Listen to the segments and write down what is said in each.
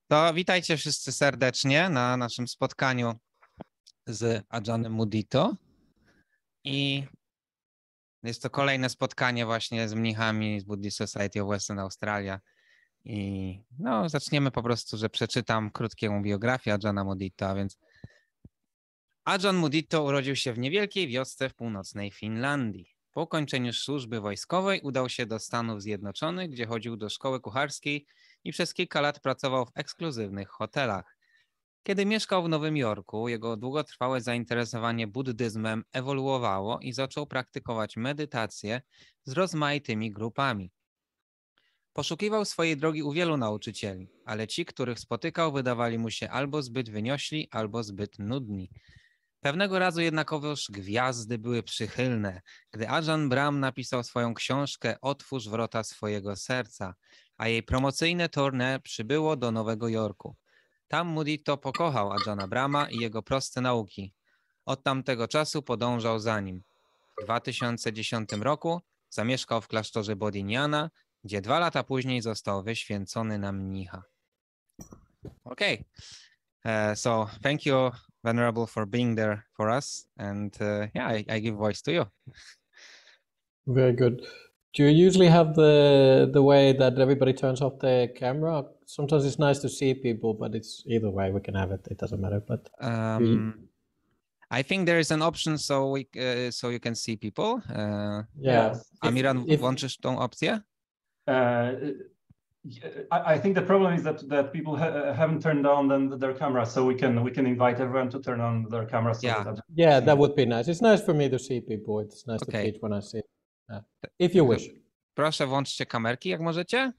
To witajcie wszyscy serdecznie na naszym spotkaniu z Ajahnem Mudito. I jest to kolejne spotkanie właśnie z mnichami z Buddhist Society of Western Australia. I zaczniemy po prostu, że przeczytam krótką biografię Ajahna Mudito, a więc Ajahn Mudito urodził się w niewielkiej wiosce w północnej Finlandii. Po ukończeniu służby wojskowej udał się do Stanów Zjednoczonych, gdzie chodził do szkoły kucharskiej i przez kilka lat pracował w ekskluzywnych hotelach. Kiedy mieszkał w Nowym Jorku, jego długotrwałe zainteresowanie buddyzmem ewoluowało i zaczął praktykować medytację z rozmaitymi grupami. Poszukiwał swojej drogi u wielu nauczycieli, ale ci, których spotykał, wydawali mu się albo zbyt wyniośli, albo zbyt nudni. Pewnego razu jednakowoż gwiazdy były przychylne, gdy Ajahn Brahm napisał swoją książkę Otwórz wrota swojego serca, a jej promocyjne tournée przybyło do Nowego Jorku. Tam Mudito pokochał Ajahna Brahma i jego proste nauki. Od tamtego czasu podążał za nim. W 2010 roku zamieszkał w klasztorze Bodhinyana, gdzie 2 lata później został wyświęcony na mnicha. Okay, so thank you, Venerable, for being there for us, and I give voice to you. Very good. Do you usually have the way that everybody turns off the camera? Sometimes it's nice to see people, but it's either way we can have it. It doesn't matter. But I think there is an option so you can see people. Yeah. Amiran, włączysz tą opcję? I think the problem is that people haven't turned on their camera, so we can invite everyone to turn on their camera. So that would be nice. It's nice for me to see people. It's nice to teach when I see. If you wish. Proszę, włączcie kamerki, jak możecie.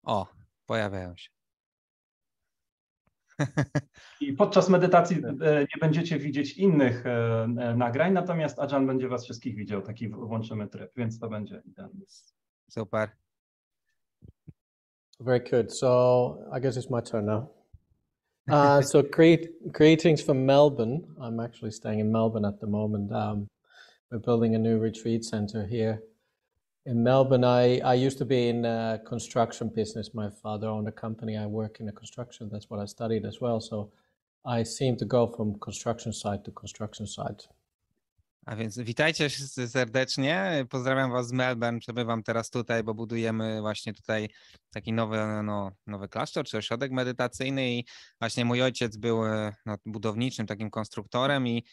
O, pojawiają się. I podczas medytacji nie będziecie widzieć innych nagrań, natomiast Ajahn będzie was wszystkich widział. Taki włączymy tryb, więc to będzie idealne. Super. Very good. So I guess it's my turn now. So greetings from Melbourne. I'm actually staying in Melbourne at the moment. We're building a new retreat center here in Melbourne. I used to be in construction business. My father owned a company. I work in a construction. That's what I studied as well. So I seem to go from construction site to construction site. A więc witajcie wszyscy serdecznie. Pozdrawiam was z Melbourne. Przebywam teraz tutaj, bo budujemy właśnie tutaj taki nowy klasztor czy ośrodek medytacyjny i właśnie mój ojciec był budowniczym takim konstruktorem i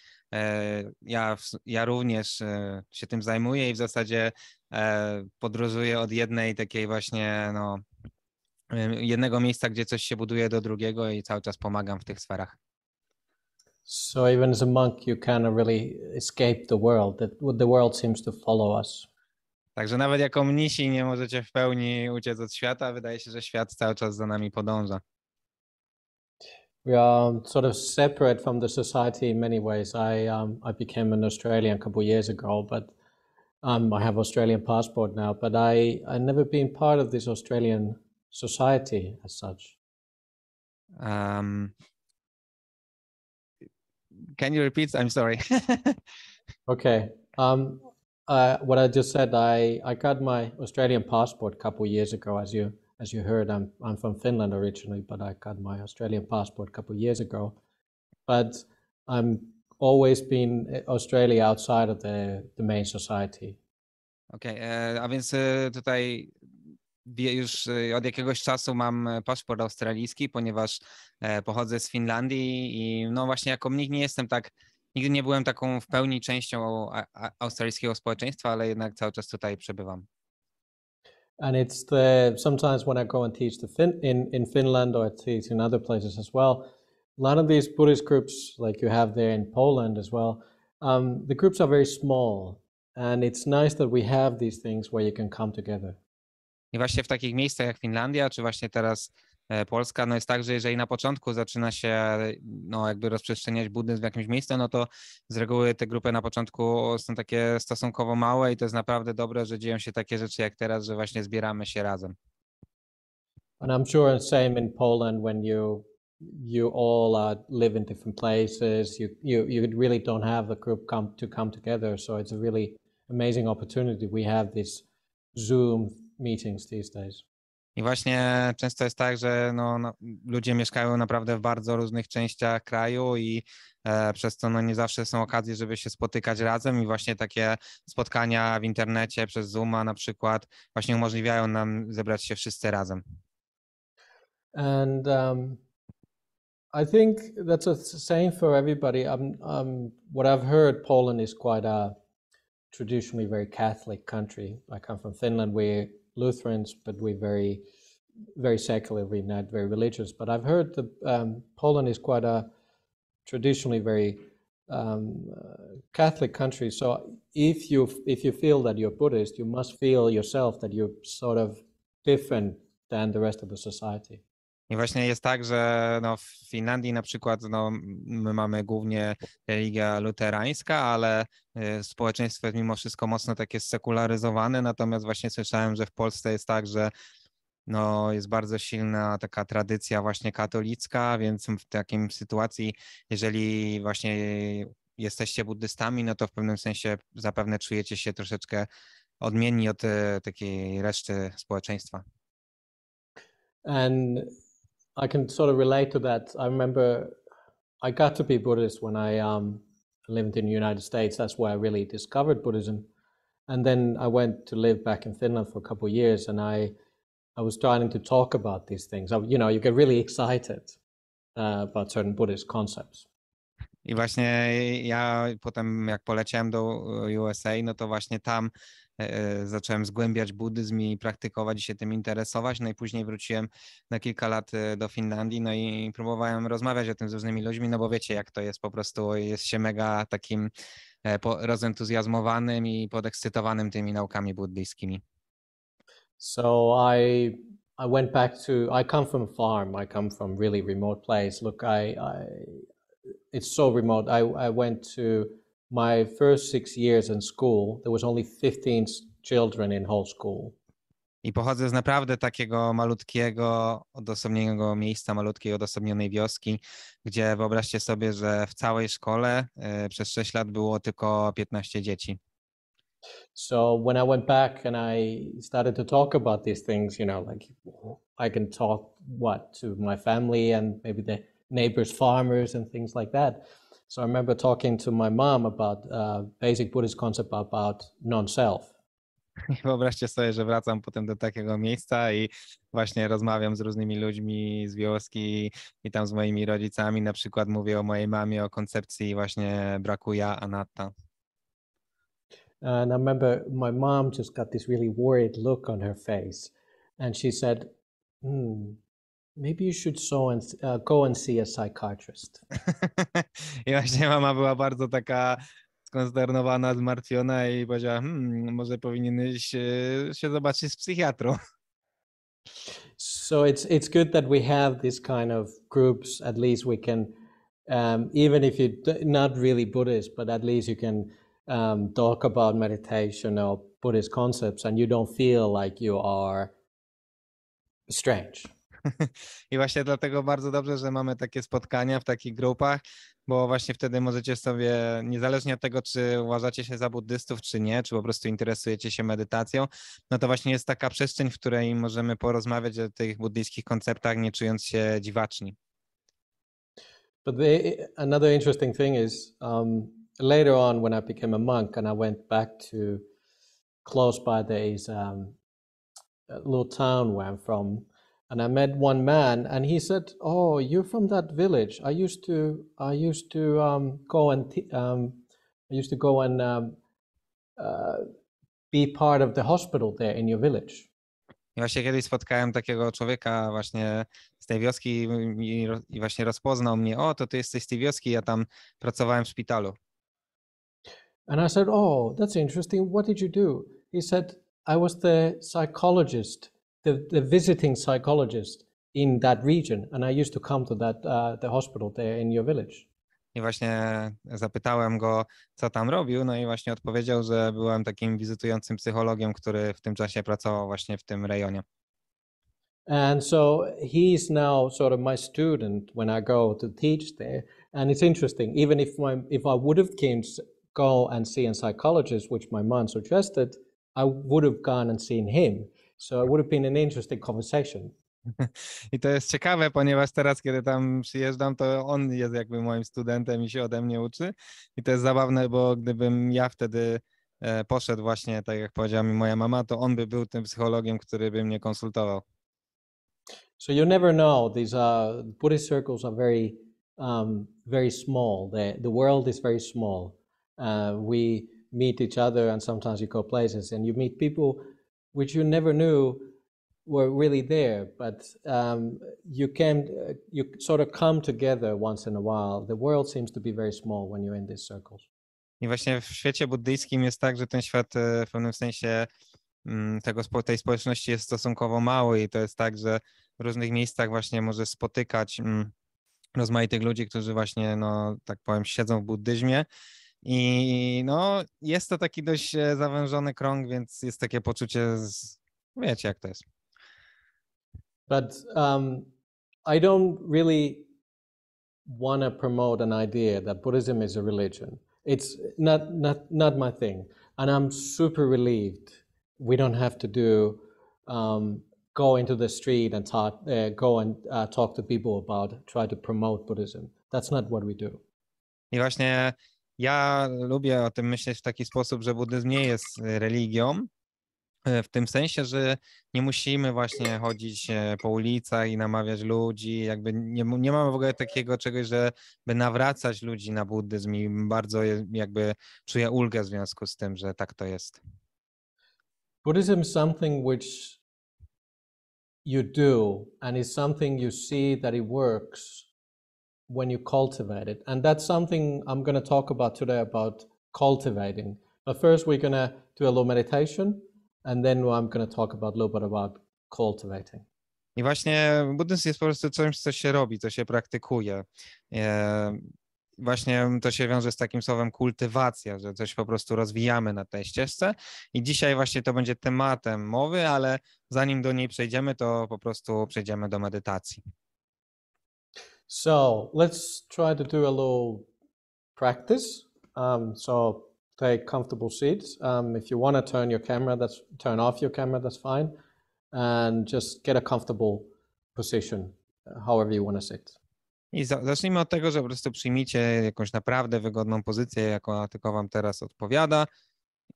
ja również się tym zajmuję i w zasadzie podróżuję od jednej takiej właśnie jednego miejsca, gdzie coś się buduje do drugiego i cały czas pomagam w tych sferach. So even as a monk, you cannot really escape the world. The world seems to follow us. Także nawet jako mnisi nie możecie w pełni uciec od świata. Wydaje się, że świat cały czas za nami podąża. We are sort of separate from the society in many ways. I became an Australian a couple of years ago, but I have Australian passport now. But I never been part of this Australian society as such. Can you repeat? I'm sorry. Okay. What I just said, I got my Australian passport a couple of years ago. As you heard, I'm from Finland originally, but I got my Australian passport a couple of years ago. But I'm always been Australia outside of the main society. Okej, a więc tutaj już od jakiegoś czasu mam paszport australijski, ponieważ pochodzę z Finlandii i właśnie jako mnich nie jestem nigdy nie byłem taką w pełni częścią australijskiego społeczeństwa, ale jednak cały czas tutaj przebywam. And it's sometimes when I go and teach in Finland or I teach in other places as well, a lot of these Buddhist groups like you have there in Poland as well, the groups are very small and it's nice that we have these things where you can come together. I właśnie w takich miejscach jak Finlandia, czy właśnie teraz Polska, jest tak, że jeżeli na początku zaczyna się jakby rozprzestrzeniać buddyzm w jakimś miejscu, to z reguły te grupy na początku są takie stosunkowo małe i to jest naprawdę dobre, że dzieją się takie rzeczy jak teraz, że właśnie zbieramy się razem. And I'm sure the same in Poland when you all live in different places, you really don't have the group come together, so it's a really amazing opportunity. We have this Zoom meetings these days. I właśnie często jest tak, że ludzie mieszkają naprawdę w bardzo różnych częściach kraju i przez to nie zawsze są okazje, żeby się spotykać razem i właśnie takie spotkania w internecie przez Zooma na przykład właśnie umożliwiają nam zebrać się wszyscy razem. And I think that's the same for everybody. What I've heard, Poland is quite a traditionally very Catholic country. I come from Finland. We're Lutherans, but we're very secular. We're not very religious. But I've heard that Poland is quite a traditionally very Catholic country. So if you feel that you're Buddhist, you must feel yourself that you're sort of different than the rest of the society. I właśnie jest tak, że w Finlandii na przykład my mamy głównie religię luterańska, ale społeczeństwo jest mimo wszystko mocno takie sekularyzowane, natomiast właśnie słyszałem, że w Polsce jest tak, że jest bardzo silna taka tradycja właśnie katolicka, więc w takim sytuacji, jeżeli właśnie jesteście buddystami, no to w pewnym sensie zapewne czujecie się troszeczkę odmienni od takiej reszty społeczeństwa. And I can sort of relate to that. I remember I got to be Buddhist when I lived in the United States. That's where I really discovered Buddhism. And then I went to live back in Finland for a couple of years, and I was starting to talk about these things. You get really excited about certain Buddhist concepts. I właśnie ja potem jak poleciałem do USA, no to właśnie tam zacząłem zgłębiać buddyzm i praktykować i się tym interesować. No i później wróciłem na kilka lat do Finlandii, no i próbowałem rozmawiać o tym z różnymi ludźmi, no bo wiecie jak to jest, po prostu jest się mega takim rozentuzjazmowanym i podekscytowanym tymi naukami buddyjskimi. So I went back I come from a farm. I come from a really remote place. Look, it's so remote. I went to my first 6 years in school. There was only 15 children in whole school. I pochodzę z naprawdę takiego malutkiego, odosobnionego miejsca, malutkiej, odosobnionej wioski, gdzie wyobraźcie sobie, że w całej szkole przez 6 lat było tylko 15 dzieci. So when I went back and I started to talk about these things, like I can talk to my family and maybe the neighbors, farmers and things like that. So I remember talking to my mom about basic Buddhist concept about non-self. I wyobraźcie sobie, że wracam potem do takiego miejsca i właśnie rozmawiam z różnymi ludźmi z wioski i tam z moimi rodzicami. Na przykład mówię o mojej mamie, o koncepcji właśnie braku ja, anatta. And I remember my mom just got this really worried look on her face. And she said, maybe you should go and see a psychiatrist. I właśnie mama była bardzo taka skonsternowana, zmartwiona i powiedziała, może powinieneś się zobaczyć z psychiatrą. So it's good that we have this kind of groups. At least we can, even if you're not really Buddhist, but at least you can talk about meditation or Buddhist concepts and you don't feel like you are strange. I właśnie dlatego bardzo dobrze, że mamy takie spotkania w takich grupach, bo właśnie wtedy możecie sobie, niezależnie od tego, czy uważacie się za buddystów, czy nie, czy po prostu interesujecie się medytacją, no to właśnie jest taka przestrzeń, w której możemy porozmawiać o tych buddyjskich konceptach, nie czując się dziwaczni. But another interesting thing is later on when I became a monk and I went back to close by this little town where I'm from, and I met one man, and he said, "Oh, you're from that village. I used to go and be part of the hospital there in your village." I właśnie kiedyś spotkałem takiego człowieka właśnie z tej wioski i właśnie rozpoznał mnie. O, to ty jesteś z tej wioski, ja tam pracowałem w szpitalu. And I said, "Oh, that's interesting. What did you do?" He said, "I was the psychologist, the visiting psychologist in that region, and I used to come to the hospital there in your village." I właśnie zapytałem go, co tam robił, no i właśnie odpowiedział, że byłem takim wizytującym psychologiem, który w tym czasie pracował właśnie w tym rejonie. And so he's now sort of my student when I go to teach there. And it's interesting, even if I would have came to go and see a psychologist, which my mom suggested, I would have gone and seen him. So it would have been an interesting conversation. I to jest ciekawe, ponieważ teraz, kiedy tam przyjeżdżam, to on jest jakby moim studentem i się ode mnie uczy. I to jest zabawne, bo gdybym ja wtedy poszedł właśnie, tak jak powiedziała mi moja mama, to on by był tym psychologiem, który by mnie konsultował. So you never know. These Buddhist circles are very small. The world is very small. We meet each other, and sometimes you go places, and you meet people which you never knew were really there. But you sort of come together once in a while. The world seems to be very small when you're in these circles. I właśnie w świecie buddyjskim jest tak, że ten świat w pewnym sensie tej społeczności jest stosunkowo mały i to jest tak, że w różnych miejscach właśnie możesz spotykać rozmaitych ludzi, którzy właśnie, no tak powiem, siedzą w buddyzmie i no jest to taki dość zawężony krąg, więc jest takie poczucie, wiecie jak to jest. But I don't really want to promote an idea that Buddhism is a religion. It's not my thing, and I'm super relieved we don't have to go into the street and talk to people try to promote Buddhism. That's not what we do. I właśnie ja lubię o tym myśleć w taki sposób, że buddyzm nie jest religią, w tym sensie, że nie musimy właśnie chodzić po ulicach i namawiać ludzi, jakby nie mamy w ogóle takiego czegoś, żeby nawracać ludzi na buddyzm i bardzo jakby czuję ulgę w związku z tym, że tak to jest. Buddhism is something which you do, and is something you see that it works when you cultivate it. And that's something I'm going to talk about today, about cultivating. But first we're going to do a little meditation, and then I'm going to talk about a little bit about cultivating. I właśnie buddyzm jest po prostu czymś, co się robi, co się praktykuje. Właśnie to się wiąże z takim słowem kultywacja, że coś po prostu rozwijamy na tej ścieżce i dzisiaj właśnie to będzie tematem mowy, ale zanim do niej przejdziemy, to po prostu przejdziemy do medytacji. So let's try to do a little practice. So take comfortable seats. If you want to turn off your camera, that's fine. And just get a comfortable position, however you want to sit. I zacznijmy od tego, że po prostu przyjmijcie jakąś naprawdę wygodną pozycję, jaka tylko wam teraz odpowiada.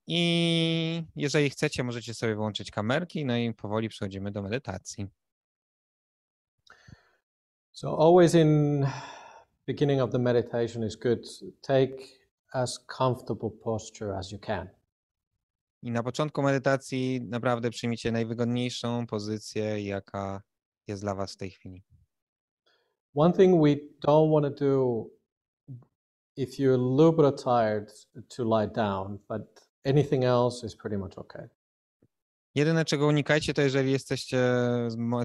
I jeżeli chcecie, możecie sobie wyłączyć kamerki, no i powoli przechodzimy do medytacji. So always in beginning of the meditation is good. Take as comfortable posture as you can. I na początku medytacji naprawdę przyjmijcie najwygodniejszą pozycję, jaka jest dla was w tej chwili. One thing we don't want to do, if you're a little bit tired, to lie down, but anything else is pretty much okay. Jedyne, czego unikajcie, to jeżeli jesteście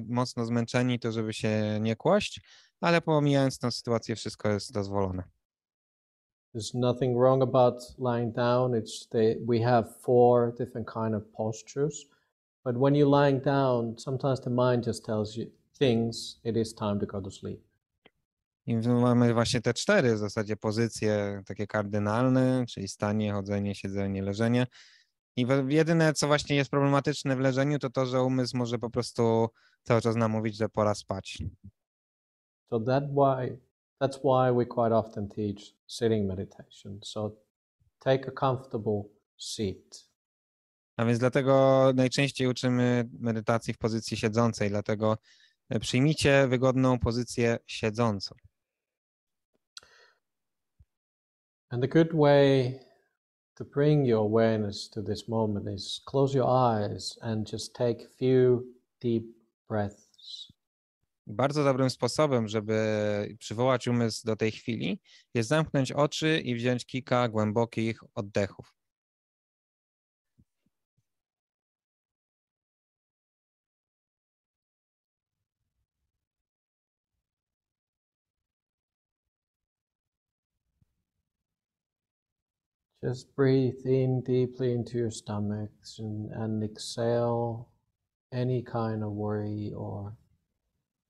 mocno zmęczeni, to żeby się nie kłaść, ale pomijając tę sytuację, wszystko jest dozwolone. There's nothing wrong about lying down. We have 4 different kind of postures, but when you're lying down, sometimes the mind just tells you things. It is time to go to sleep. I mamy właśnie te 4 w zasadzie pozycje takie kardynalne, czyli stanie, chodzenie, siedzenie, leżenie. I jedyne, co właśnie jest problematyczne w leżeniu, to to, że umysł może po prostu cały czas nam mówić, że pora spać. So that's why we quite often teach sitting meditation. So take a comfortable seat. A więc dlatego najczęściej uczymy medytacji w pozycji siedzącej, dlatego przyjmijcie wygodną pozycję siedzącą. And the good way to bring your awareness to this moment is close your eyes and just take a few deep breaths. Bardzo dobrym sposobem, żeby przywołać umysł do tej chwili, jest zamknąć oczy i wziąć kilka głębokich oddechów. Just breathe in deeply into your stomach and exhale any kind of worry or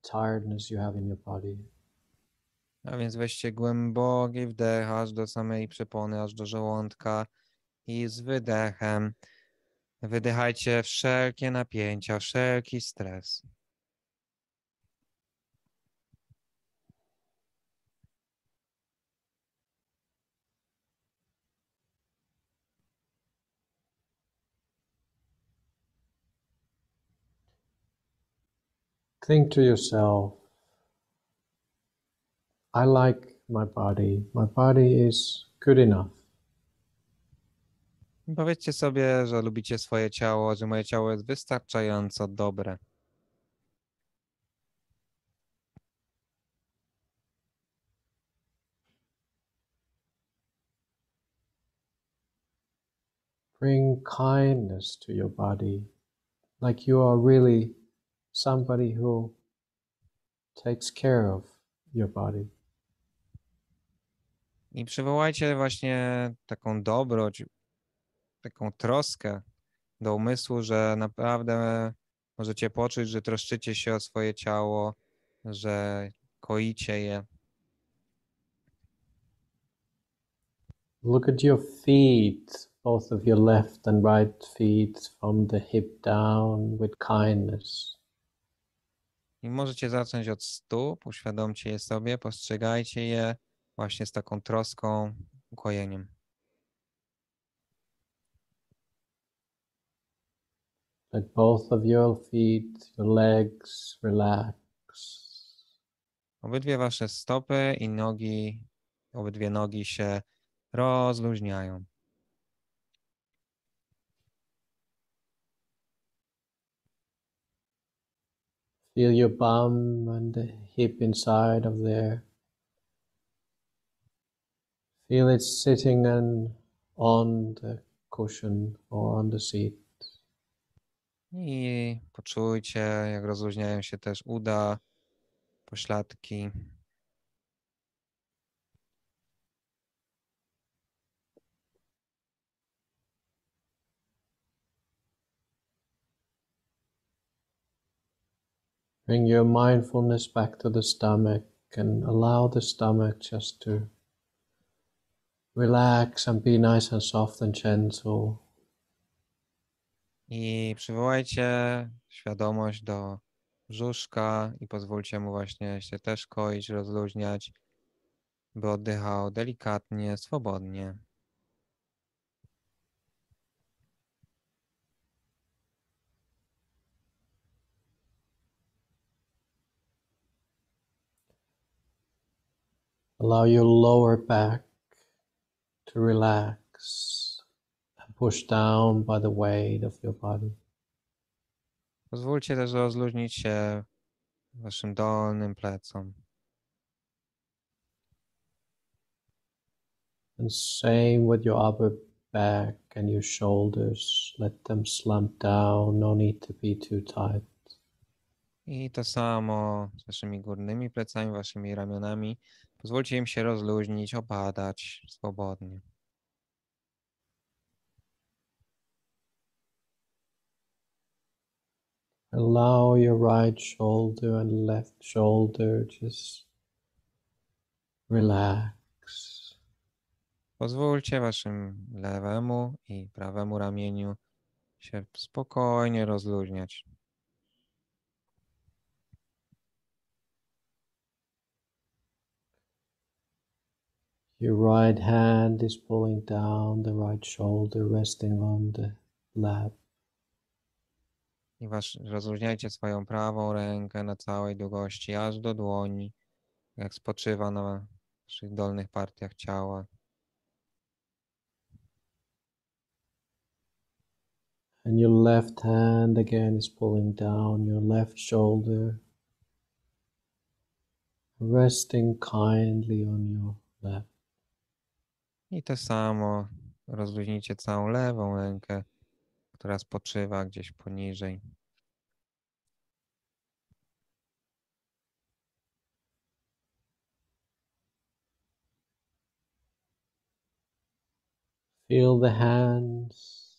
tiredness you have in your body. A więc weźcie głęboki wdech aż do samej przepony, aż do żołądka i z wydechem Wydychajcie wszelkie napięcia, wszelki stres. Think to yourself, I like my body. My body is good enough. I powiedzcie sobie, że lubicie swoje ciało, że moje ciało jest wystarczająco dobre. Bring kindness to your body, like you are really somebody who takes care of your body. I przywołajcie właśnie taką dobroć, taką troskę do umysłu, że naprawdę możecie poczuć, że troszczycie się o swoje ciało, że koicie je. Look at your feet, both of your left and right feet, from the hip down with kindness. I możecie zacząć od stóp, uświadomcie je sobie, postrzegajcie je właśnie z taką troską, ukojeniem. Let both of your feet, your legs relax. Obydwie wasze stopy i nogi, obydwie nogi się rozluźniają. Feel your bum and the hip inside of there. Feel it sitting on the cushion or on the seat. I poczujcie, jak rozluźniają się też uda, pośladki. Bring your mindfulness back to the stomach and allow the stomach just to relax and be nice and soft and gentle. I przywołajcie świadomość do brzuszka i pozwólcie mu właśnie się też koić, rozluźniać, by oddychał delikatnie, swobodnie. Allow your lower back to relax and push down by the weight of your body. Pozwólcie też rozluźnić się waszym dolnym plecom. And same with your upper back and your shoulders. Let them slump down, no need to be too tight. I to samo z waszymi górnymi plecami, waszymi ramionami. Pozwólcie im się rozluźnić, opadać swobodnie. Allow your right shoulder and left shoulder just relax. Pozwólcie waszym lewemu i prawemu ramieniu się spokojnie rozluźniać. Your right hand is pulling down the right shoulder, resting on the lap. I rozluźniajcie swoją prawą rękę na całej długości, aż do dłoni, jak spoczywa na waszych dolnych partiach ciała. And your left hand again is pulling down your left shoulder, resting kindly on your lap. I to samo rozluźnijcie całą lewą rękę, która spoczywa gdzieś poniżej. Feel the hands.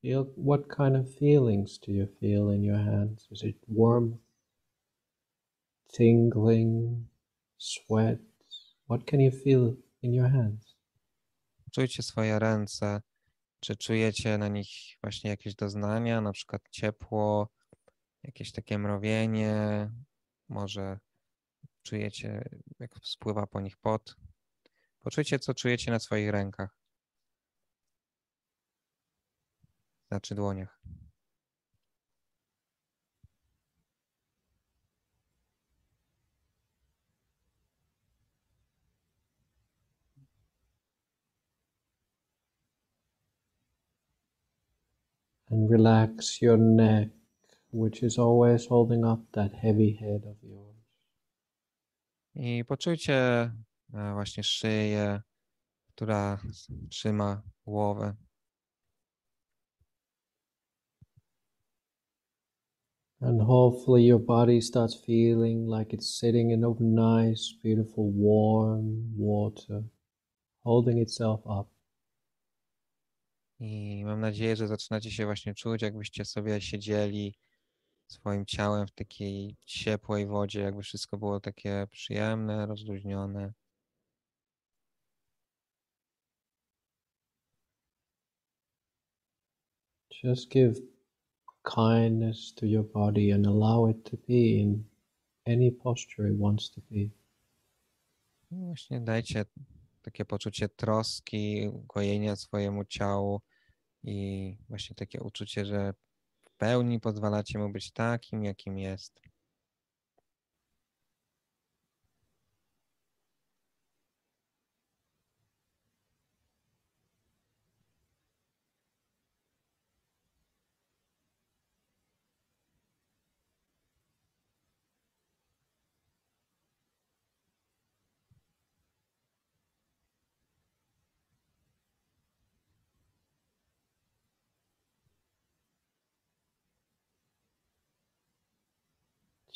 Feel what kind of feelings do you feel in your hands? Is it warmth, tingling, sweat? What can you feel in your hands? Czujcie swoje ręce. Czy czujecie na nich właśnie jakieś doznania, na przykład ciepło, jakieś takie mrowienie, może czujecie, jak spływa po nich pot. Poczujcie, co czujecie na swoich rękach, znaczy dłoniach. And relax your neck, which is always holding up that heavy head of yours. I poczujcie właśnie szyję, która trzyma głowę. And hopefully your body starts feeling like it's sitting in a nice, beautiful, warm water, holding itself up. I mam nadzieję, że zaczynacie się właśnie czuć, jakbyście sobie siedzieli swoim ciałem w takiej ciepłej wodzie, jakby wszystko było takie przyjemne, rozluźnione. Just give kindness to your body and allow it to be in any posture it wants to be. No właśnie dajcie takie poczucie troski, ukojenia swojemu ciału i właśnie takie uczucie, że w pełni pozwalacie mu być takim, jakim jest.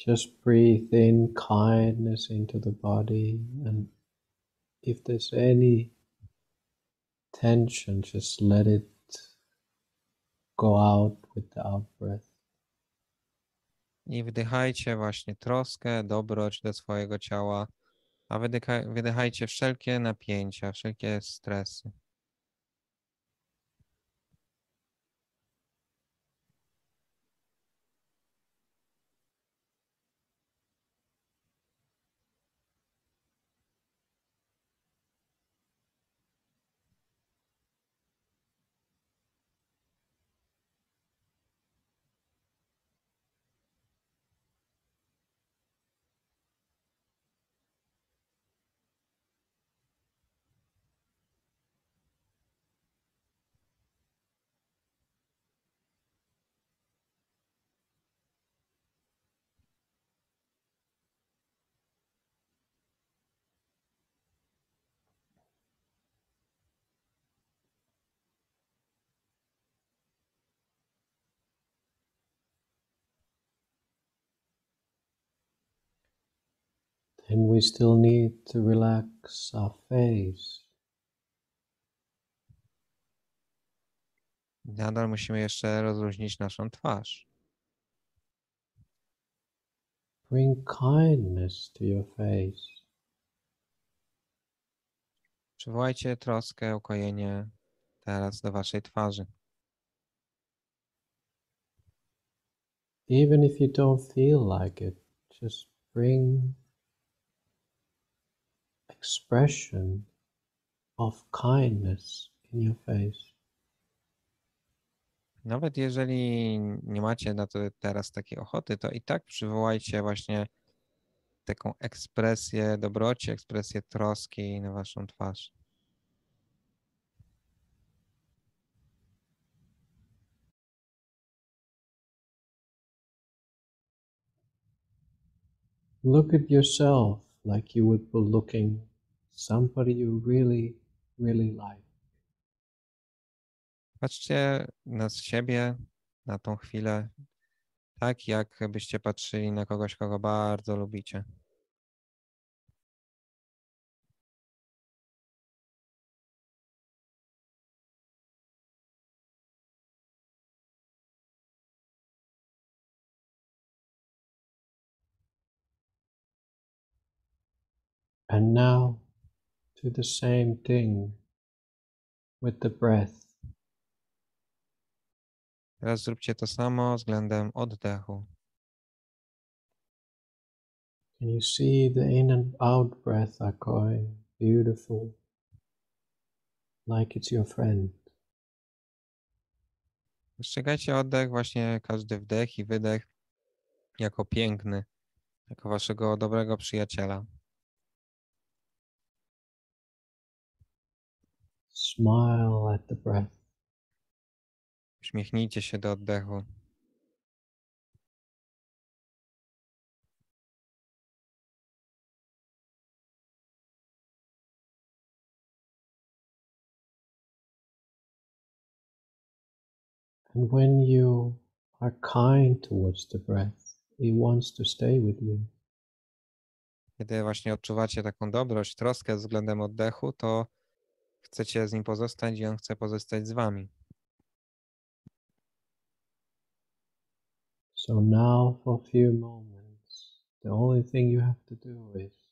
Just breathe in kindness into the body, and if there's any tension, just let it go out with the out breath. I wdychajcie właśnie troskę, dobroć do swojego ciała, a wydychajcie wszelkie napięcia, wszelkie stresy. Then we still need to relax our face. Nadal musimy jeszcze rozluźnić naszą twarz. Bring kindness to your face. Przywołajcie troskę, ukojenie teraz do waszej twarzy. Even if you don't feel like it, just bring expression of kindness in your face. Nawet jeżeli nie macie na to teraz takiej ochoty, to i tak przywołajcie właśnie taką ekspresję dobroci, ekspresję troski na waszą twarz. Look at yourself like you would be looking somebody you really, really like. Patrzcie na siebie, na tą chwilę, tak jakbyście patrzyli na kogoś, kogo bardzo lubicie. And now do the same thing with the breath. Teraz zróbcie to samo względem oddechu. Can you see the in and out breath are going beautiful, like it's your friend? Postrzegajcie oddech, właśnie każdy wdech i wydech jako piękny, jako waszego dobrego przyjaciela. Smile at the breath. Uśmiechnijcie się do oddechu. And when you are kind towards the breath, it wants to stay with you. Kiedy właśnie odczuwacie taką dobrość, troskę względem oddechu, to chcecie z nim pozostać i on chce pozostać z wami. So now for a few moments, the only thing you have to do is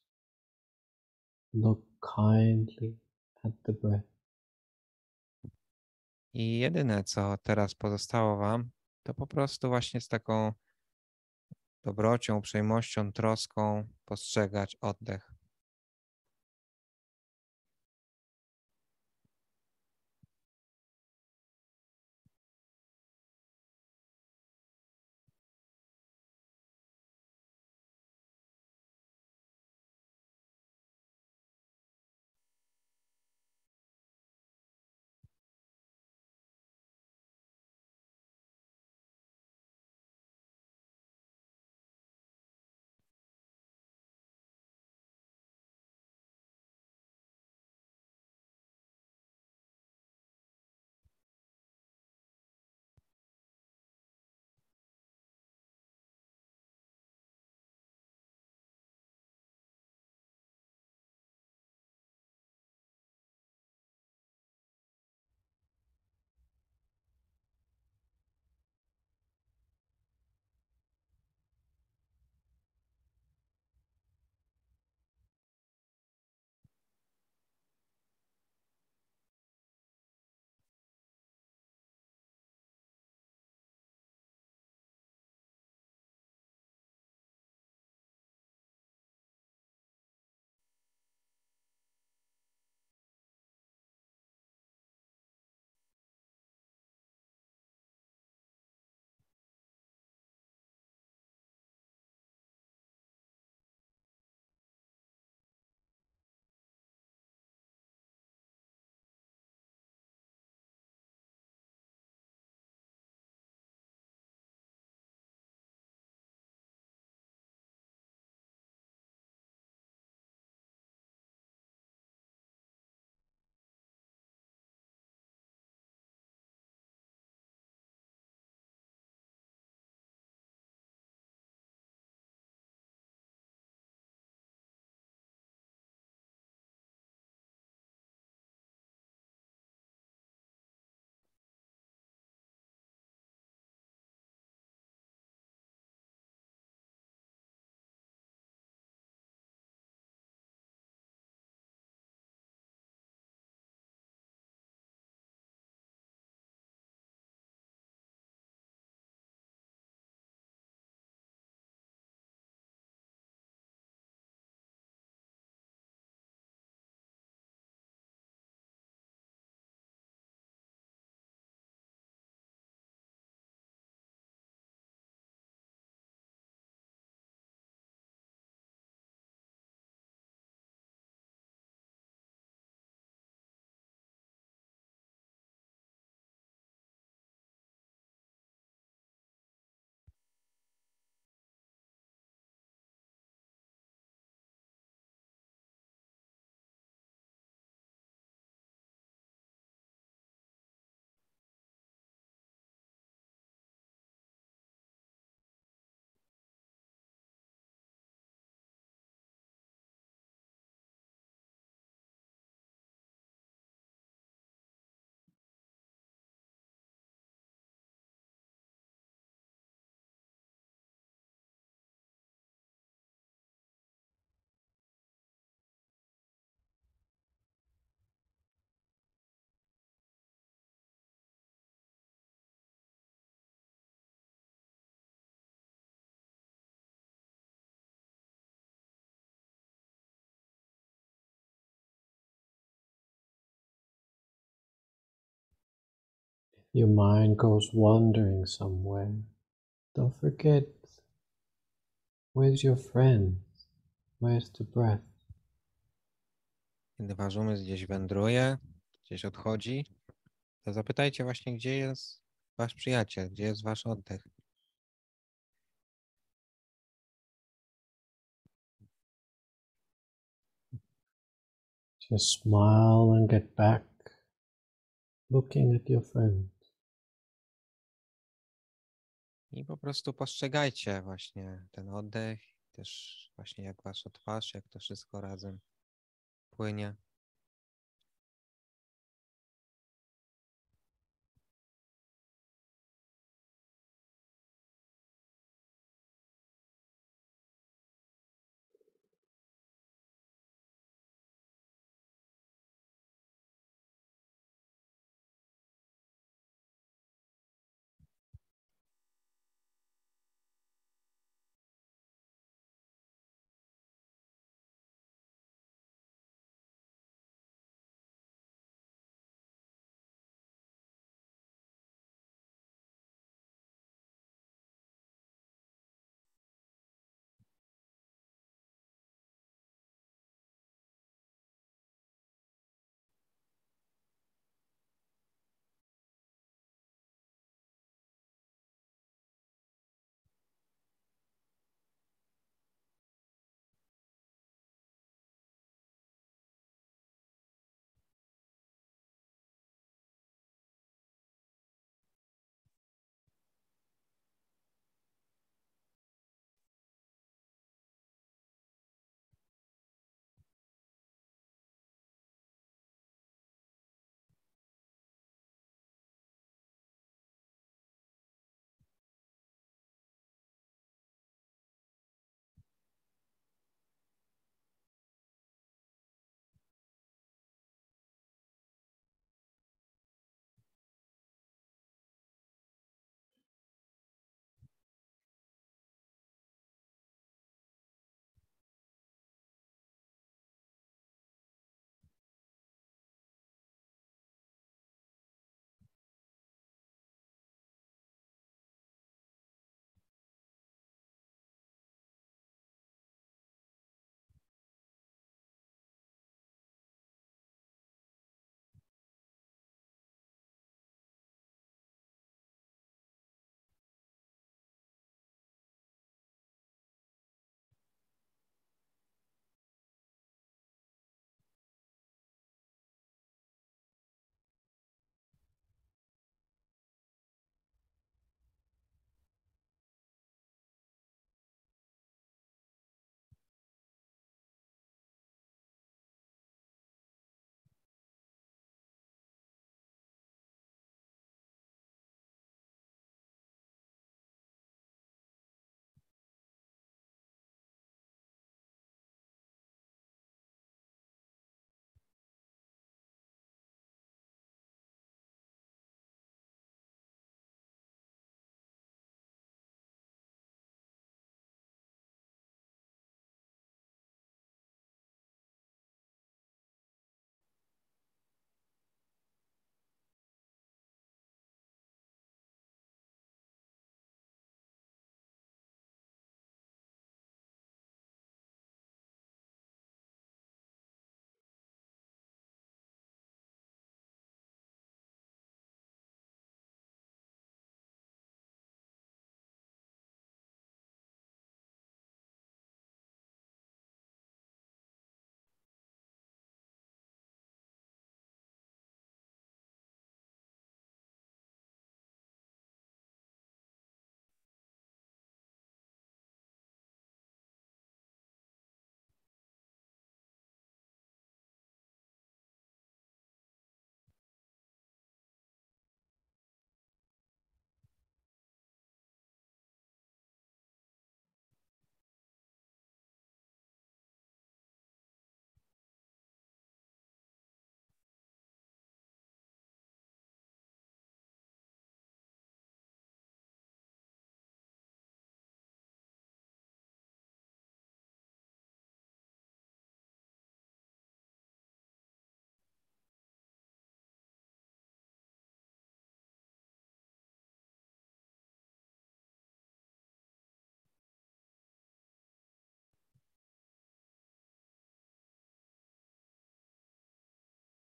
look kindly at the breath. I jedyne, co teraz pozostało wam, to po prostu właśnie z taką dobrocią, uprzejmością, troską postrzegać oddech. your mind goes wandering somewhere, don't forget, where's your friend? Where's the breath? Kiedy wasz umysł gdzieś wędruje, gdzieś odchodzi, to zapytajcie właśnie, gdzie jest wasz przyjaciel, gdzie jest wasz oddech. Just smile and get back, looking at your friend. I po prostu postrzegajcie właśnie ten oddech, też właśnie jak wasza twarz, jak to wszystko razem płynie.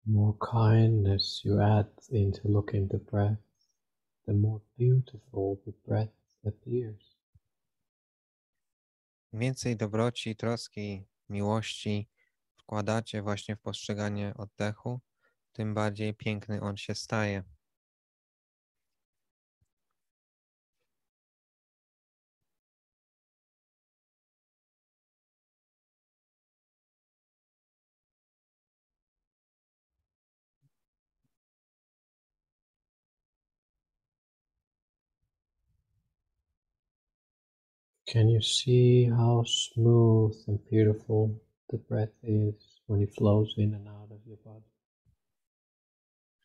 more kindness you add into looking the breath, the more beautiful the breath appears. Im więcej dobroci, troski, miłości wkładacie właśnie w postrzeganie oddechu, tym bardziej piękny on się staje. Can you see how smooth and beautiful the breath is when it flows in and out of your body?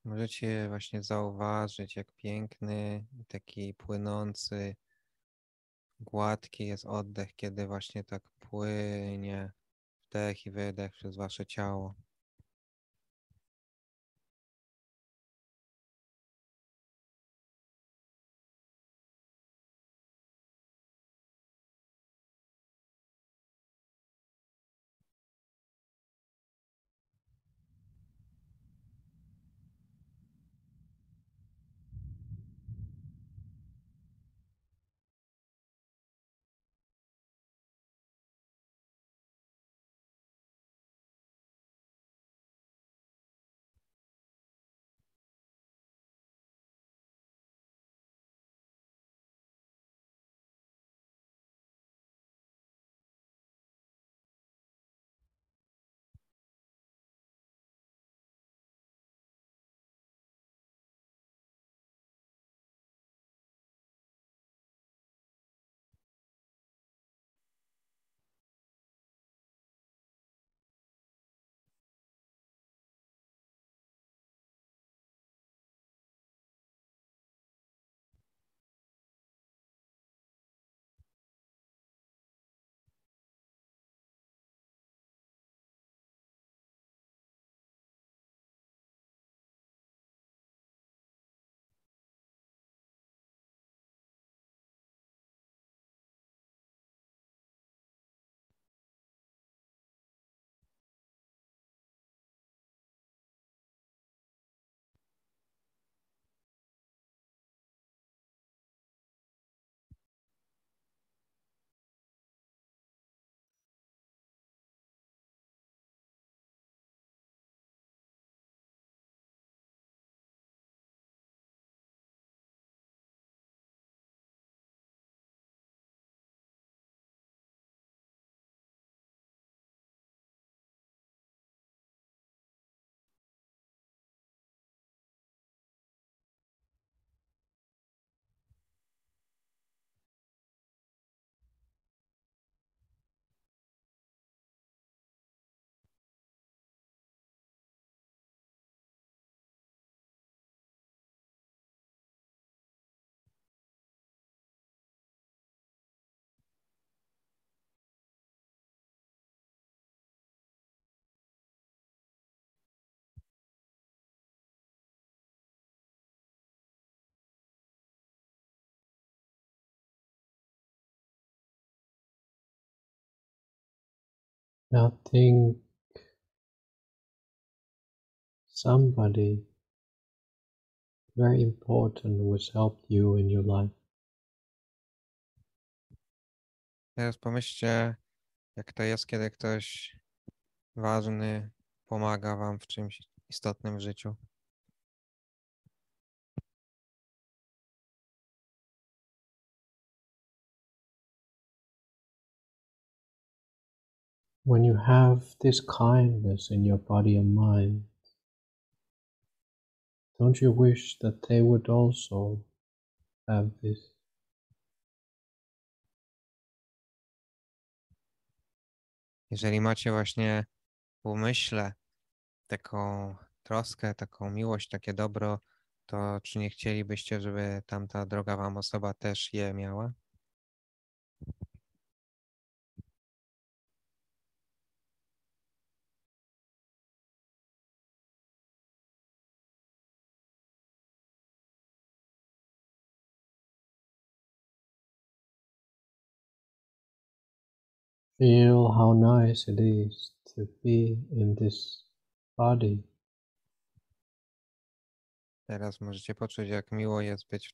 Możecie właśnie zauważyć, jak piękny, taki płynący, gładki jest oddech, kiedy właśnie tak płynie wdech i wydech przez wasze ciało. Now think somebody very important who has helped you in your life. Teraz pomyślcie, jak to jest, kiedy ktoś ważny pomaga wam w czymś istotnym w życiu. When you have this kindness in your body and mind, don't you wish that they would also have this? Jeżeli macie właśnie w umyśle taką troskę, taką miłość, takie dobro, to czy nie chcielibyście, żeby tamta droga wam osoba też je miała? Feel how nice it is to be in this body Teraz możecie poczuć, jak miło jest być w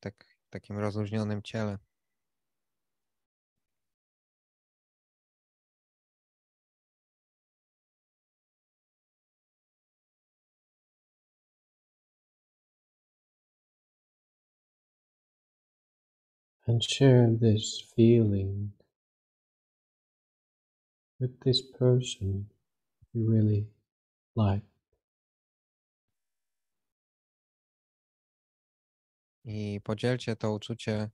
takim rozluźnionym ciele. And share this feeling with this person you really like. I podzielcie to uczucie,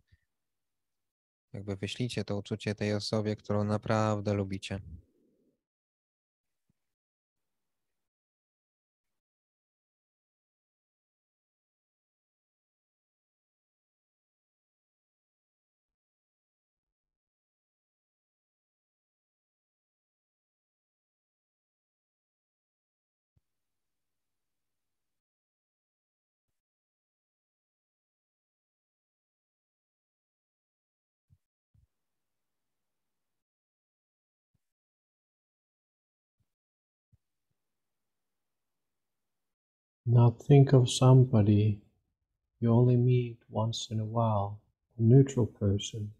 jakby wyślijcie to uczucie tej osobie, którą naprawdę lubicie. Now think of somebody you only meet once in a while, a neutral person.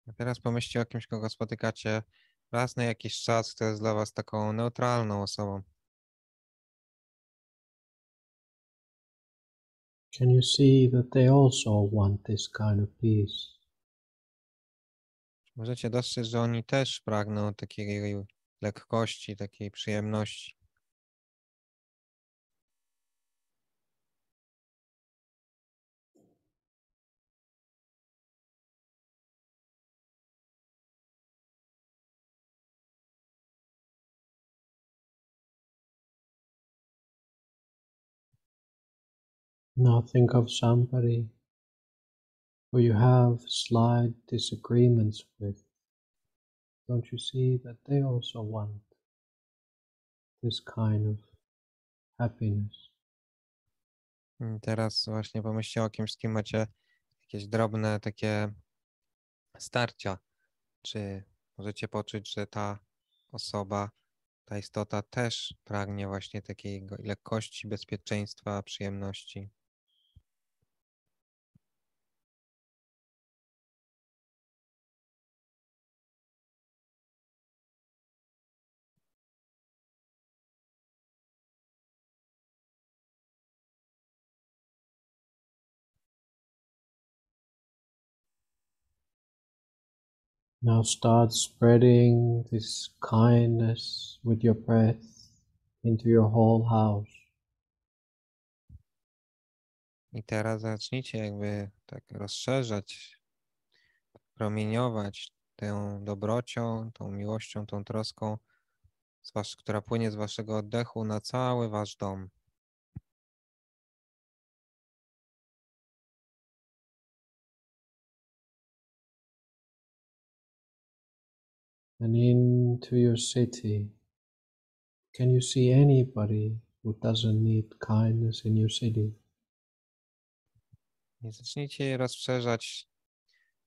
A teraz pomyślcie o kimś, kogo spotykacie raz na jakiś czas, kto jest dla was taką neutralną osobą. Can you see that they also want this kind of peace? Możecie dostrzec, że oni też pragną takiej lekkości, takiej przyjemności. Now think of somebody who you have slight disagreements with. Don't you see that they also want this kind of happiness? Teraz właśnie pomyślcie o kimś, z kim macie jakieś drobne takie starcia. Czy możecie poczuć, że ta osoba, ta istota też pragnie właśnie takiej lekkości, bezpieczeństwa, przyjemności? Now start spreading this kindness with your breath into your whole house. I teraz zacznijcie jakby tak rozszerzać, promieniować tę dobrocią, tą miłością, tą troską, która płynie z waszego oddechu na cały wasz dom. And into your city. Can you see anybody who doesn't need kindness in your city? I zacznijcie rozszerzać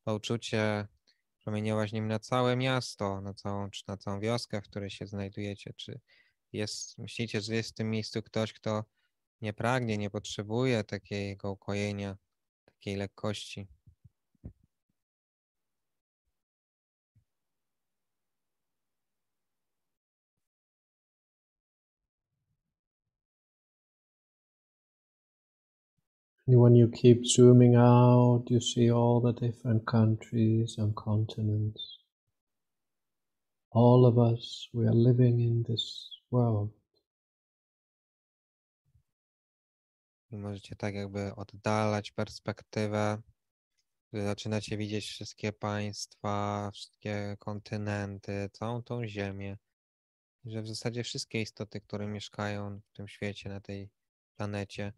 to uczucie, promieniować nim na całe miasto, czy na całą wioskę, w której się znajdujecie. Czy myślicie, że jest w tym miejscu ktoś, kto nie pragnie, nie potrzebuje takiego ukojenia, takiej lekkości? And when you keep zooming out, you see all the different countries and continents. All of us, we are living in this world. I możecie tak jakby oddalać perspektywę, że zaczynacie widzieć wszystkie państwa, wszystkie kontynenty, całą tą ziemię. I że w zasadzie wszystkie istoty, które mieszkają w tym świecie, na tej planecie,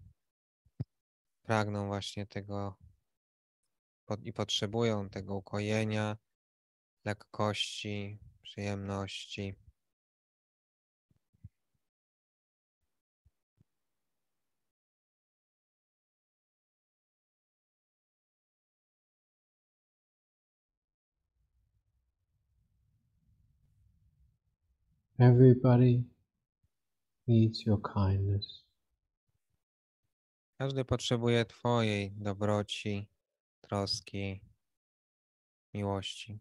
pragną właśnie tego i potrzebują tego ukojenia, lekkości, przyjemności. Everybody needs your kindness. Każdy potrzebuje Twojej dobroci, troski, miłości.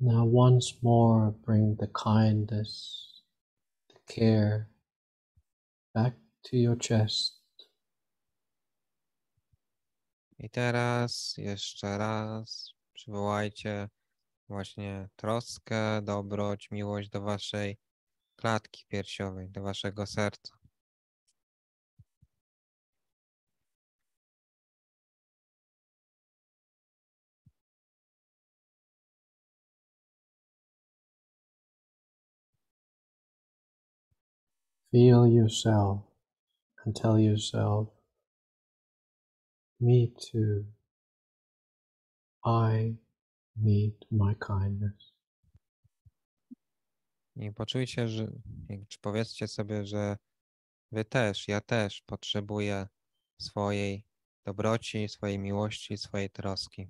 Now once more bring the kindness, the care back to your chest. I teraz jeszcze raz przywołajcie właśnie troskę, dobroć, miłość do Waszej klatki piersiowej, do Waszego serca. Feel yourself and tell yourself, me too. I need my kindness. I poczujcie, czy powiedzcie sobie, że Wy też, ja też potrzebuję swojej dobroci, swojej miłości, swojej troski.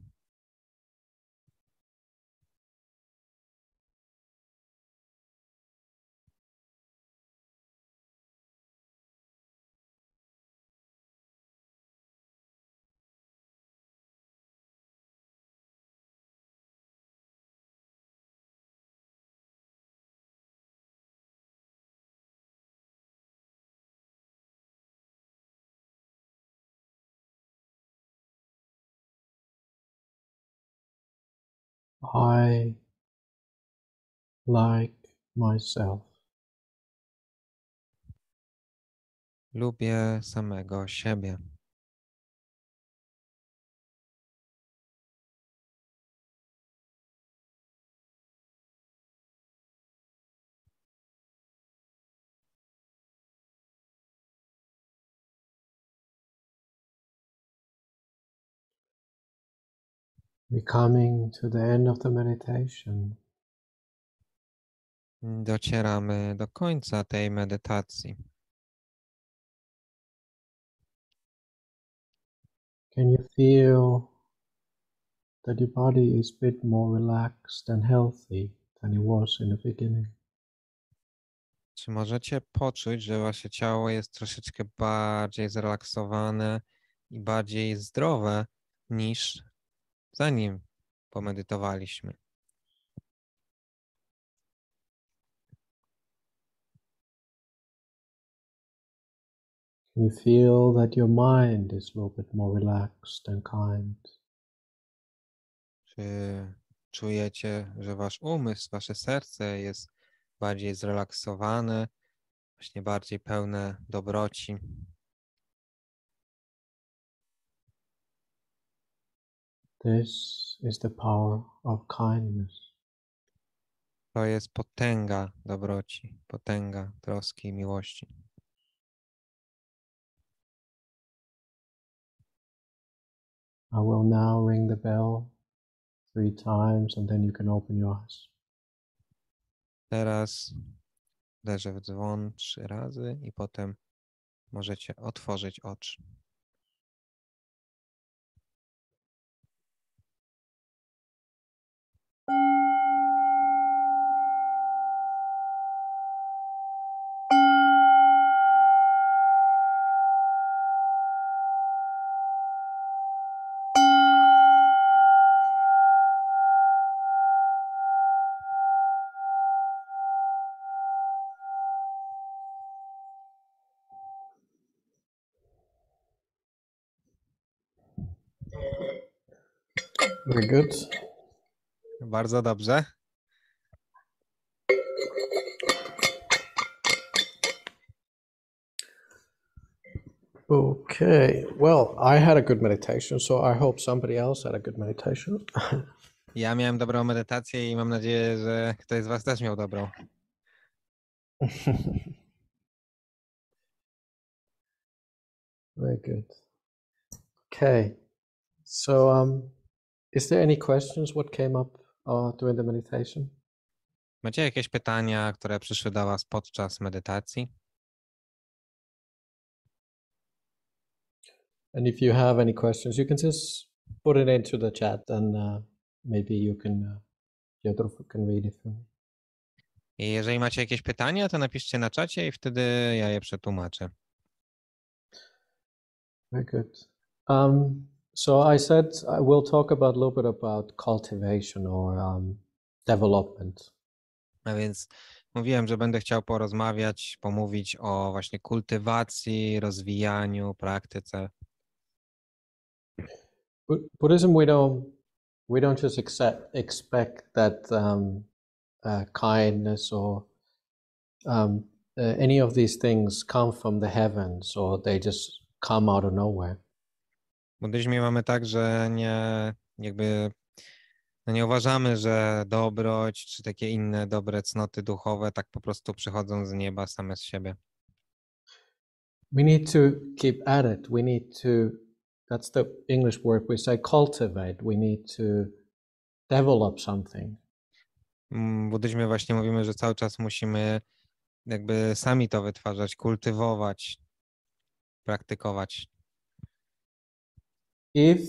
I like myself. Lubię samego siebie. We're coming to the end of the meditation. Docieramy do końca tej medytacji. Can you feel that your body is a bit more relaxed and healthy than it was in the beginning? Czy możecie poczuć, że wasze ciało jest troszeczkę bardziej zrelaksowane i bardziej zdrowe niż zanim pomedytowaliśmy? Can you feel that your mind is a little bit more relaxed and kind? Czy czujecie, że wasz umysł, wasze serce jest bardziej zrelaksowane, właśnie bardziej pełne dobroci? This is the power of kindness. To jest potęga dobroci, potęga troski i miłości. I will now ring the bell 3 times and then you can open your eyes. Teraz uderzę w dzwon 3 razy i potem możecie otworzyć oczy. Very good. Bardzo dobrze. Okay, well, I had a good meditation, so I hope somebody else had a good meditation. Ja miałem dobrą medytację i mam nadzieję, że ktoś z was też miał dobrą. Very good. Okay, so is there any questions what came up during the meditation? Macie jakieś pytania, które przyszły do was podczas medytacji? And if you have any questions, you can just put it into the chat, and maybe you can, Piotr can read it for me. I jeżeli macie jakieś pytania, to napiszcie na czacie i wtedy ja je przetłumaczę. Very good. So I said I will talk about a little bit about cultivation or development. A więc mówiłem, że będę chciał pomówić o właśnie kultywacji, rozwijaniu, praktyce. Buddhism, we don't just expect that kindness or any of these things come from the heavens, or they just come out of nowhere. W buddyzmie mamy tak, że nie uważamy, że dobroć czy takie inne dobre cnoty duchowe tak po prostu przychodzą z nieba same z siebie. We need to keep at it. We need to, that's the English word we say, cultivate. We need to develop something. W buddyzmie właśnie mówimy, że cały czas musimy jakby sami to wytwarzać, kultywować, praktykować. If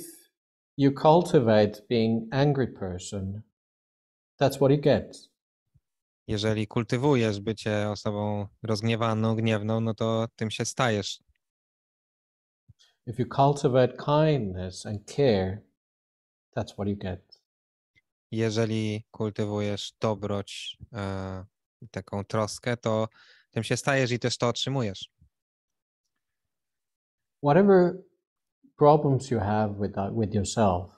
you cultivate being angry person, that's what you get. Jeżeli kultywujesz bycie osobą rozgniewaną, gniewną, no to tym się stajesz. If you cultivate kindness and care, that's what you get. Jeżeli kultywujesz dobroć, taką troskę, to tym się stajesz i też to otrzymujesz. Whatever problems you have with yourself,